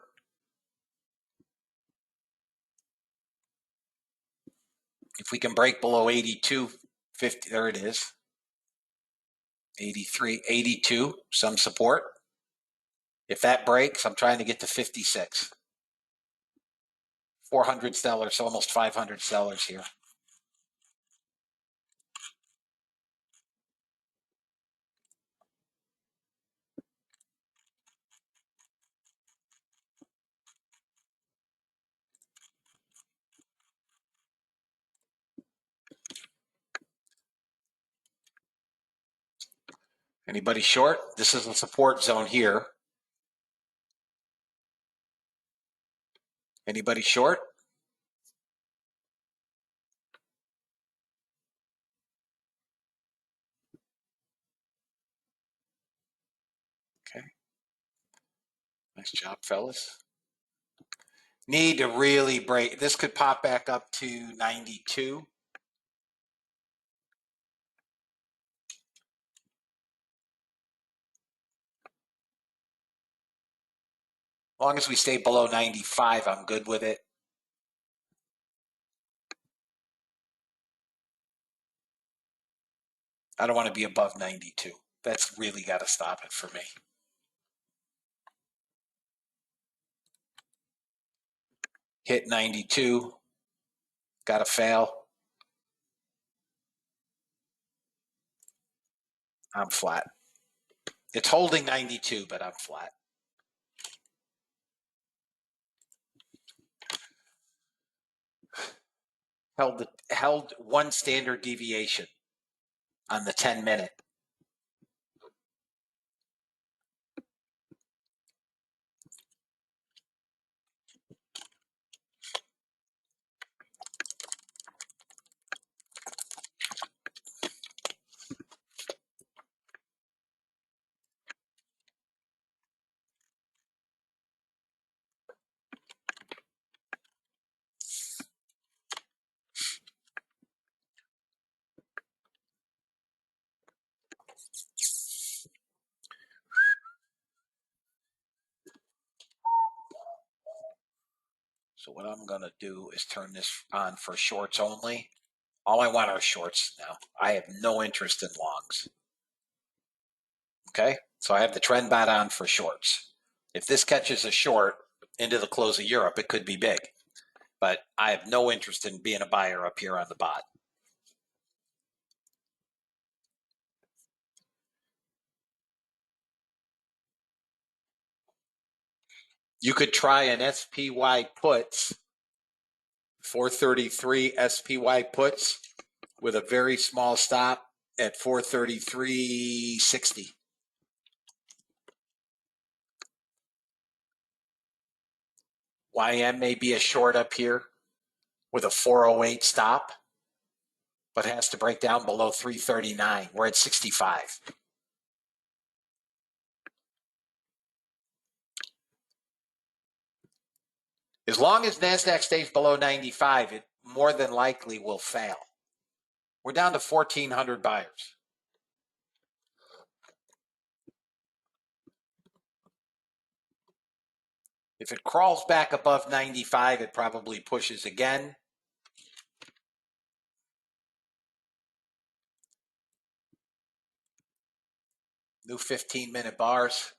If we can break below 82, 50, there it is. 83, 82, some support. If that breaks, I'm trying to get to 56. 400 sellers, so almost 500 sellers here. Anybody short? This is the support zone here. Anybody short? Okay. Nice job, fellas. Need to really break. This could pop back up to 92. As long as we stay below 95, I'm good with it. I don't want to be above 92. That's really got to stop it for me. Hit 92. Got to fail. I'm flat. It's holding 92, but I'm flat. Held one standard deviation on the 10-minute. So what I'm going to do is turn this on for shorts only. All I want are shorts now. I have no interest in longs. Okay? So I have the trend bot on for shorts. If this catches a short into the close of Europe, it could be big. But I have no interest in being a buyer up here on the bot. You could try an SPY puts, 433 SPY puts with a very small stop at 433.60. YM may be a short up here with a 408 stop, but has to break down below 339. We're at 65. As long as NASDAQ stays below 95, it more than likely will fail. We're down to 1,400 buyers. If it crawls back above 95, it probably pushes again. New 15-minute bars.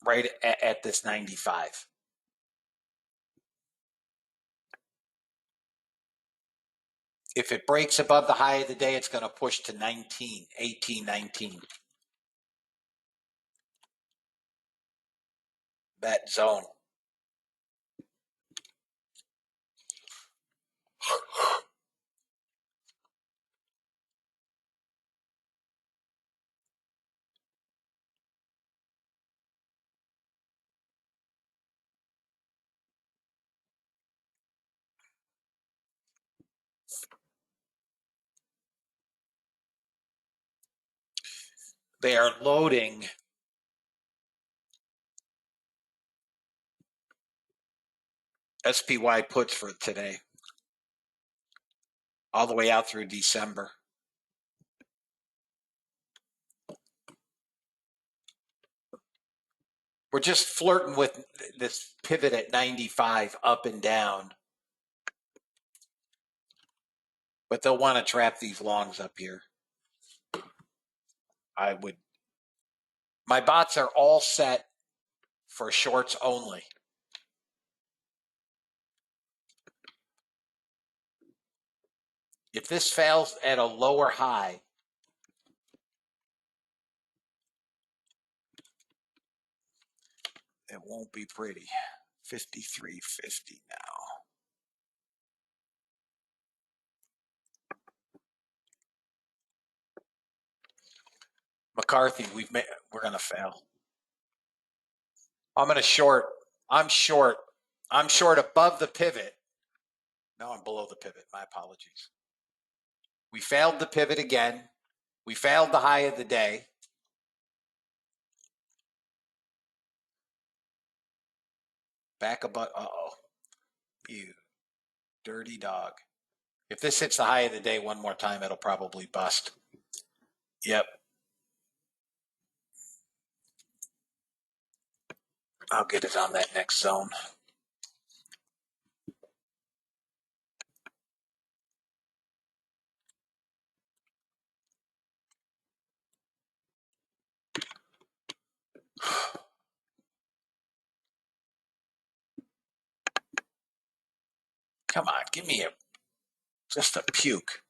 Right at this 95. If it breaks above the high of the day, it's going to push to 19, 18, 19. That zone. They are loading SPY puts for today, all the way out through December. We're just flirting with this pivot at 95 up and down. But they'll want to trap these longs up here. My bots are all set for shorts only. If this fails at a lower high, it won't be pretty. 53.50 now. McCarthy, we're going to fail. I'm going to short. I'm short. I'm short above the pivot. No, I'm below the pivot. My apologies. We failed the pivot again. We failed the high of the day. Back above. Uh-oh. You dirty dog. If this hits the high of the day one more time, it'll probably bust. Yep. I'll get it on that next zone. Come on, give me just a puke.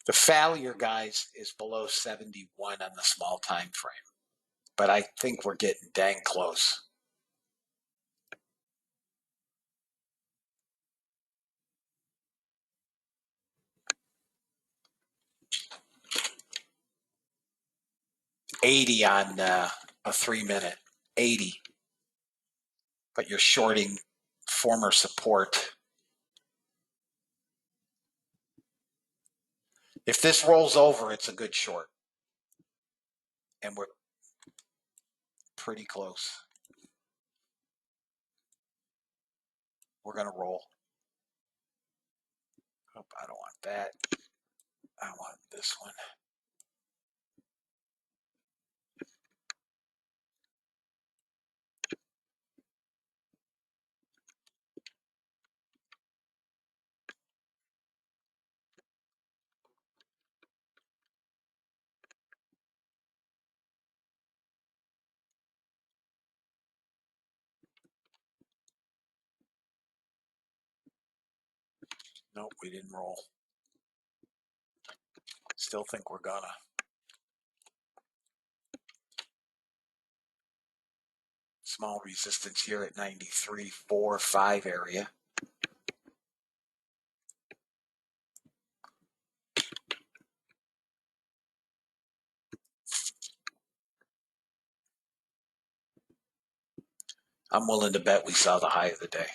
The failure, guys, is below 71 on the small time frame. But I think we're getting dang close. $80 on a 3-minute. 80. But you're shorting former support. If this rolls over, it's a good short. And we're pretty close. We're going to roll. Oh, I don't want that. I want this one. Nope, we didn't roll. Still think we're gonna. Small resistance here at 93.45 area. I'm willing to bet we saw the high of the day.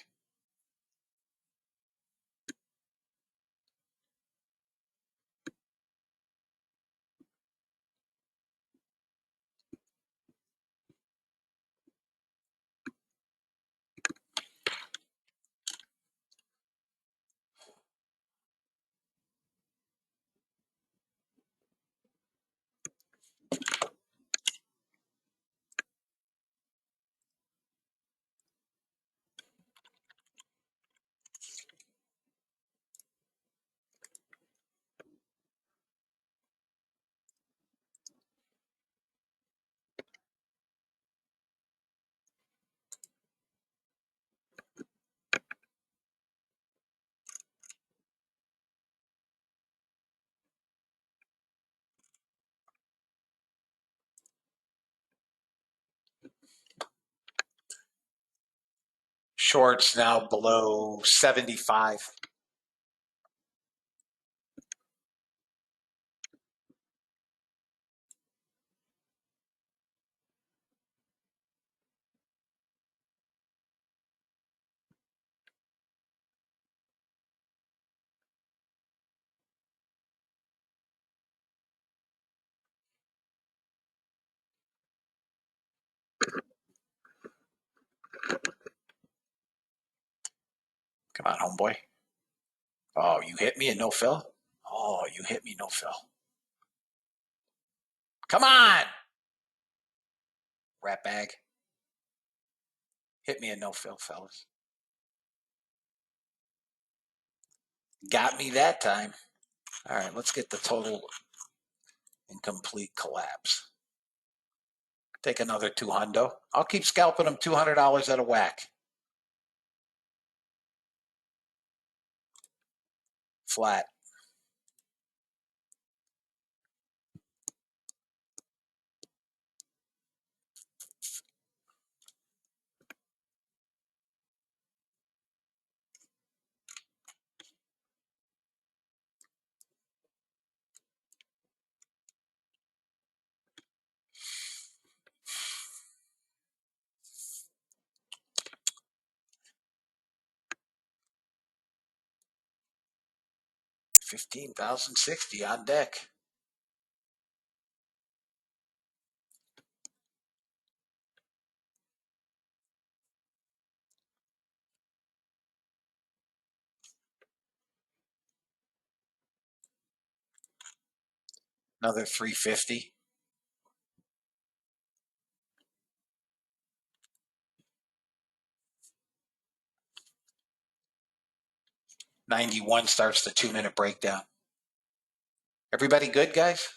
Shorts now below 75. Come on, homeboy. Oh, you hit me and no fill? Oh, you hit me, no fill. Come on! Rat bag. Hit me and no fill, fellas. Got me that time. All right, let's get the total and complete collapse. Take another 200. I'll keep scalping them $200 at a whack. Flat. $15,060 on deck. Another 350. $91 starts the 2-minute breakdown. Everybody good, guys?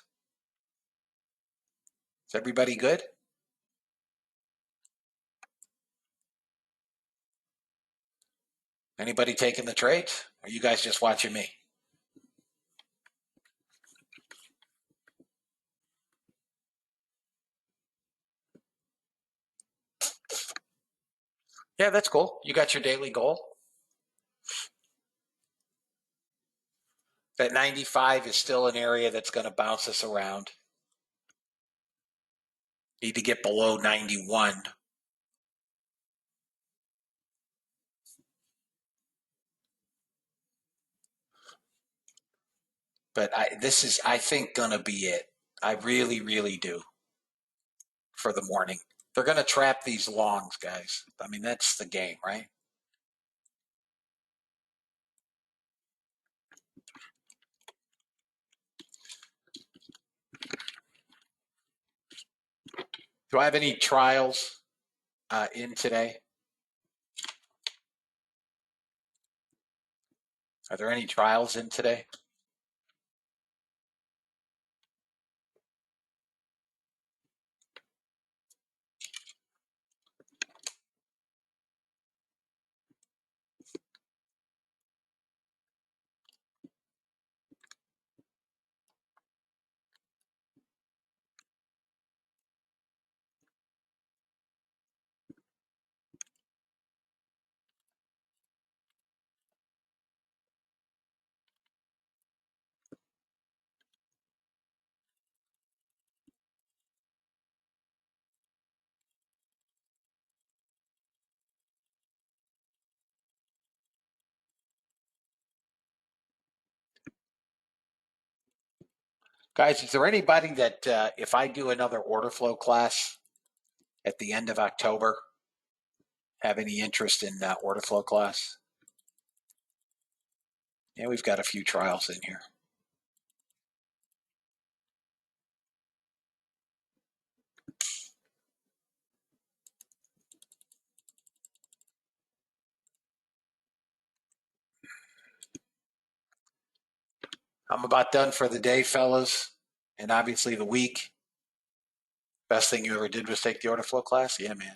Is everybody good? Anybody taking the trades? Or are you guys just watching me? Yeah, that's cool. You got your daily goal. That 95 is still an area that's going to bounce us around. Need to get below 91. But this is, I think, going to be it. I really, really do for the morning. They're going to trap these longs, guys. I mean, that's the game, right? Do I have any trials in today? Are there any trials in today? Guys, is there anybody that if I do another order flow class at the end of October, have any interest in that order flow class? Yeah, we've got a few trials in here. I'm about done for the day, fellas, and obviously the week. Best thing you ever did was take the order flow class? Yeah, man.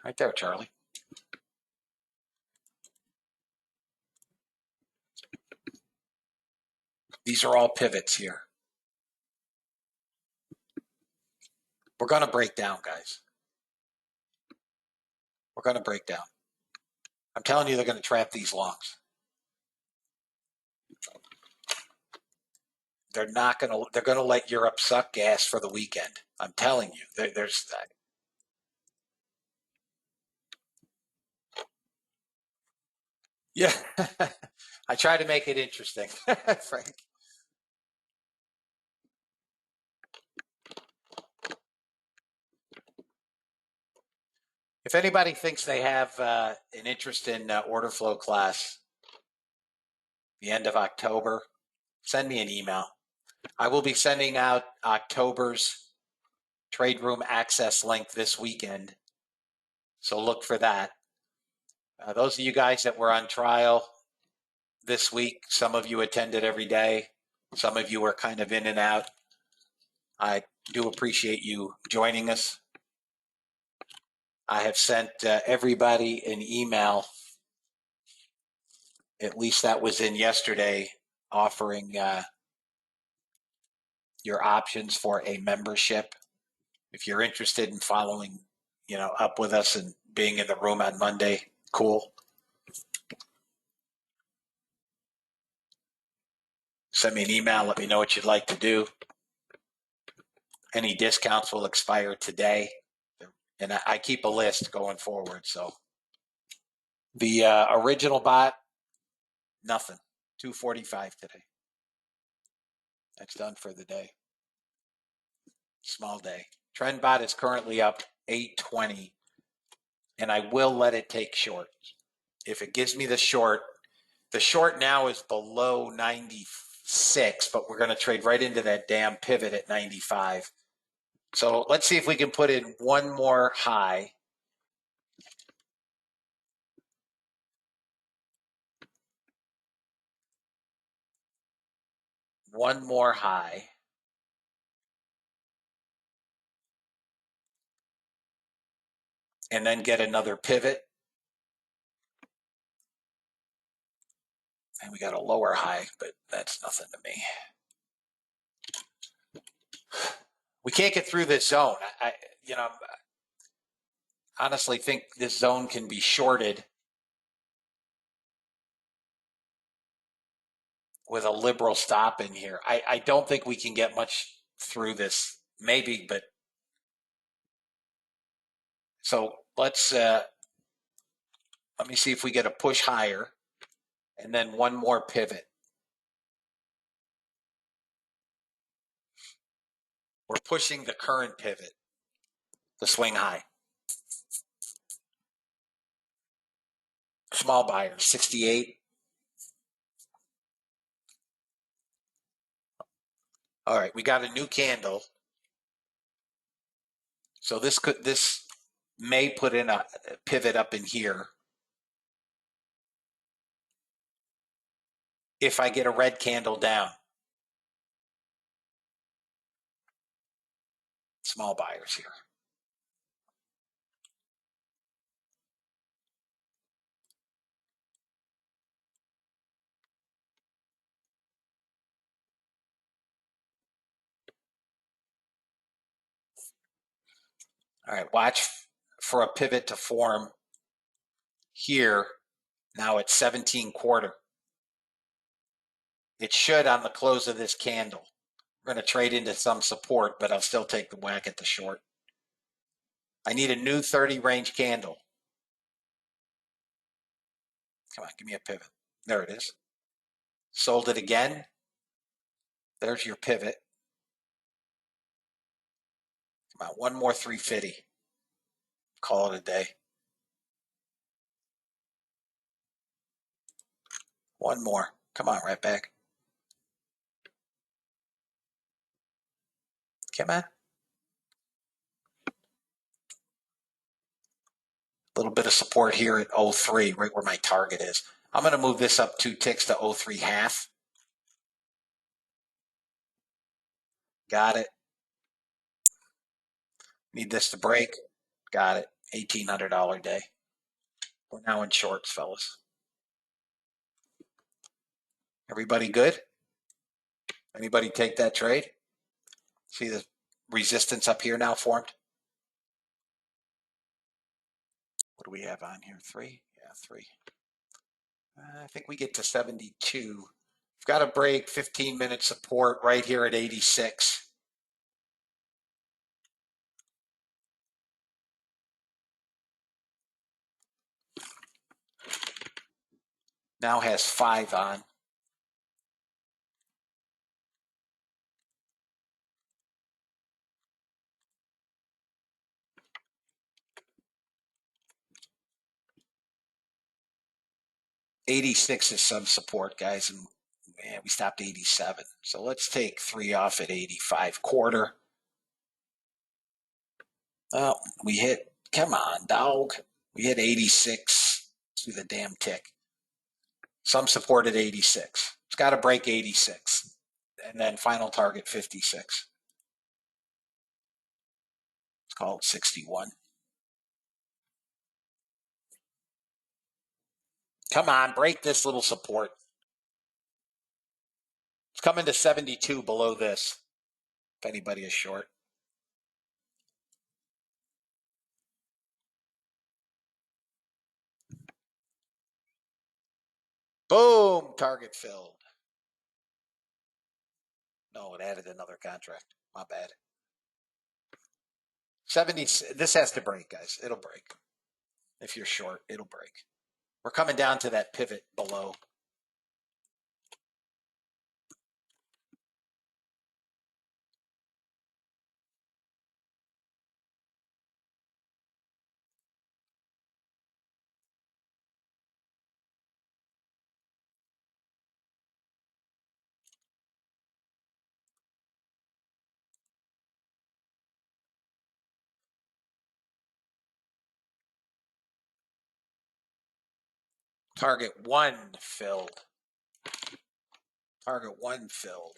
Right there, Charlie. These are all pivots here. We're going to break down, guys. We're going to break down. I'm telling you, they're going to trap these longs. They're not going to. They're going to let Europe suck gas for the weekend. I'm telling you. There's. Yeah. I try to make it interesting, Frank. If anybody thinks they have an interest in order flow class, the end of October, send me an email. I will be sending out October's trade room access link this weekend. So look for that. Those of you guys that were on trial this week, some of you attended every day. Some of you were kind of in and out. I do appreciate you joining us. I have sent everybody an email, at least that was in yesterday, offering your options for a membership. If you're interested in following, up with us and being in the room on Monday, cool. Send me an email. Let me know what you'd like to do. Any discounts will expire today. And I keep a list going forward. So the original bot, nothing. 245 today. That's done for the day. Small day. Trend bot is currently up 820. And I will let it take short. If it gives me the short now is below 96, but we're going to trade right into that damn pivot at 95. So let's see if we can put in one more high. One more high. And then get another pivot. And we got a lower high, but that's nothing to me. We can't get through this zone. I honestly think this zone can be shorted with a liberal stop in here. I don't think we can get much through this. Maybe, but so let's let me see if we get a push higher and then one more pivot. We're pushing the current pivot, the swing high. Small buyer, 68. All right, we got a new candle. So this may put in a pivot up in here. If I get a red candle down. Small buyers here. All right, watch for a pivot to form here. Now it's 17.25. It should on the close of this candle. We're going to trade into some support, but I'll still take the whack at the short. I need a new 30 range candle. Come on, give me a pivot. There it is. Sold it again. There's your pivot. Come on, one more 350. Call it a day. One more. Come on, right back. Come on. A little bit of support here at 03, right where my target is. I'm going to move this up 2 ticks to 03 half. Got it. Need this to break. Got it. $1,800 day. We're now in shorts, fellas. Everybody good? Anybody take that trade? See the resistance up here now formed? What do we have on here? 3? Yeah, 3. I think we get to 72. We've got to break 15-minute support right here at 86. Now has 5 on. $86 is some support, guys, and man, we stopped 87. So let's take 3 off at 85 quarter. Oh, we hit, come on, dog. We hit 86 to the damn tick. Some support at 86. It's got to break 86. And then final target 56. Let's call it 61. Come on, break this little support. It's coming to 72 below this, if anybody is short. Boom, target filled. No, it added another contract. My bad. 70, this has to break, guys. It'll break. If you're short, it'll break. We're coming down to that pivot below. Target 1 filled. Target 1 filled.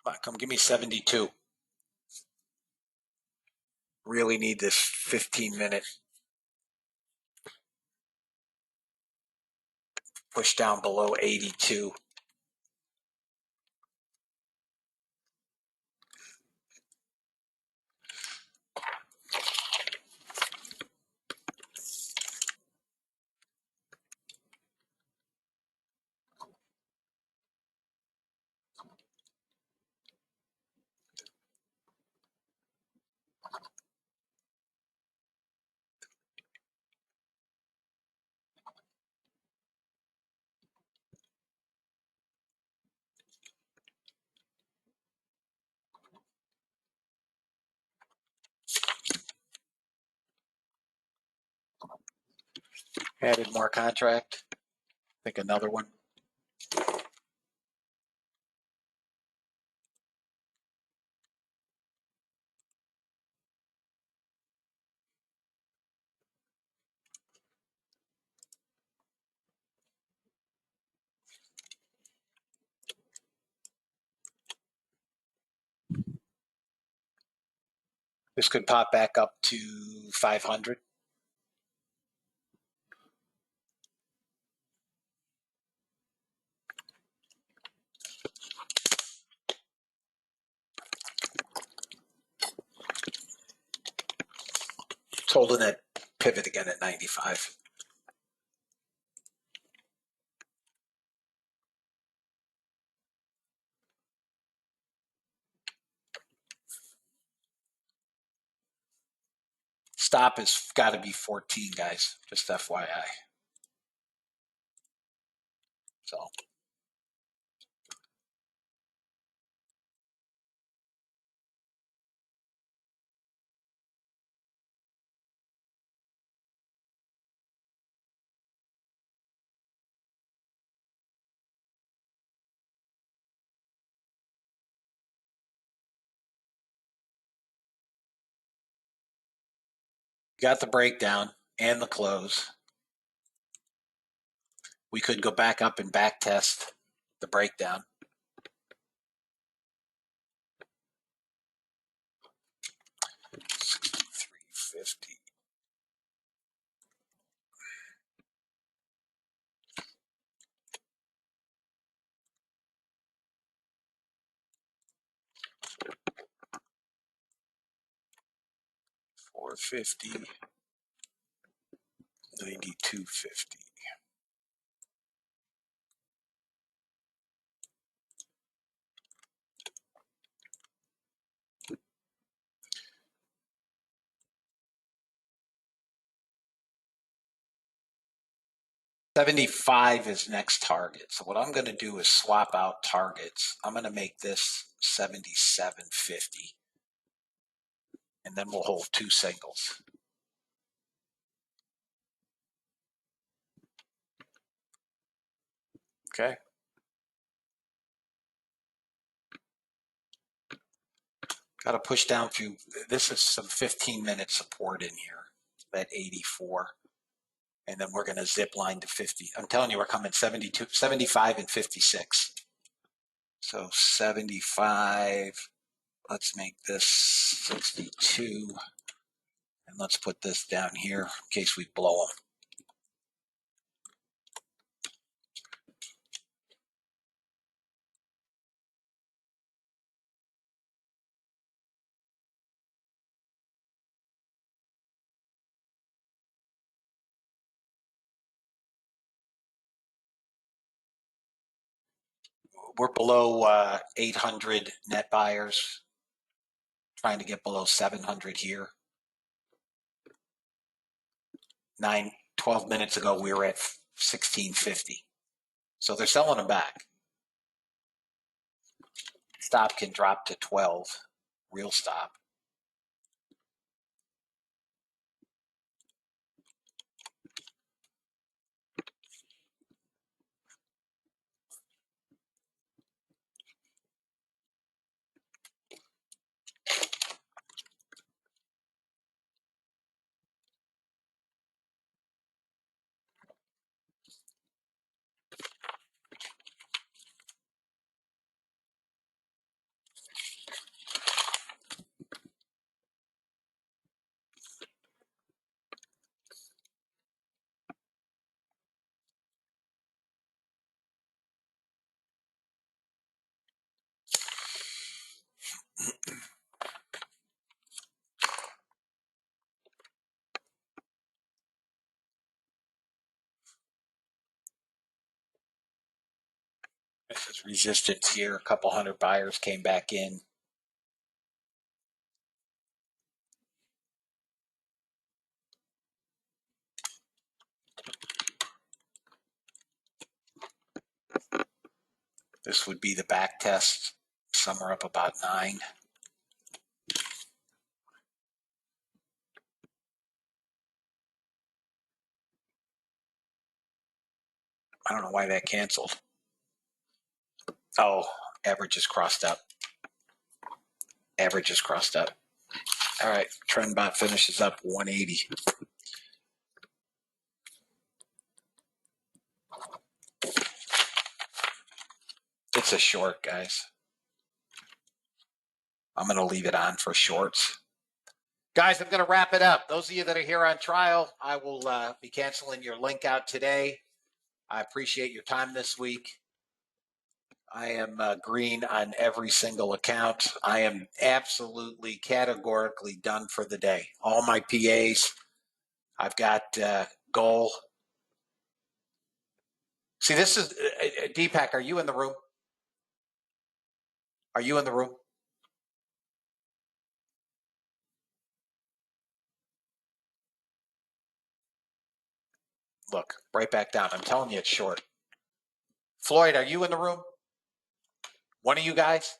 Come on, come give me 72. Really need this 15-minute push down below 82. Added more contract. I think another one. This could pop back up to 500. It's holding at pivot again at 95. Stop has got to be 14, guys. Just FYI. So. Got the breakdown and the close. We could go back up and back test the breakdown. $63.50. $450. $92.50. $75 is next target. So what I'm going to do is swap out targets. I'm going to make this $77.50. And then we'll hold two singles. Okay. Got to push down through. This is some 15-minute support in here at 84. And then we're going to zip line to 50. I'm telling you, we're coming 72, 75 and 56. So 75. Let's make this 62. And let's put this down here in case we blow them. We're below 800 net buyers, trying to get below 700 here. 12 minutes ago, we were at 1650. So they're selling them back. Stop can drop to 12, real stop. This is resistance here. A couple hundred buyers came back in. This would be the back test. Some are up about 9. I don't know why that canceled. Oh, average is crossed up. Average is crossed up. All right, TrendBot finishes up 180. It's a short, guys. I'm going to leave it on for shorts. Guys, I'm going to wrap it up. Those of you that are here on trial, I will be canceling your link out today. I appreciate your time this week. I am green on every single account. I am absolutely categorically done for the day. All my PAs, I've got goal. See, this is Deepak. Are you in the room? Are you in the room? Look, right back down. I'm telling you it's short. Floyd, are you in the room? One of you guys?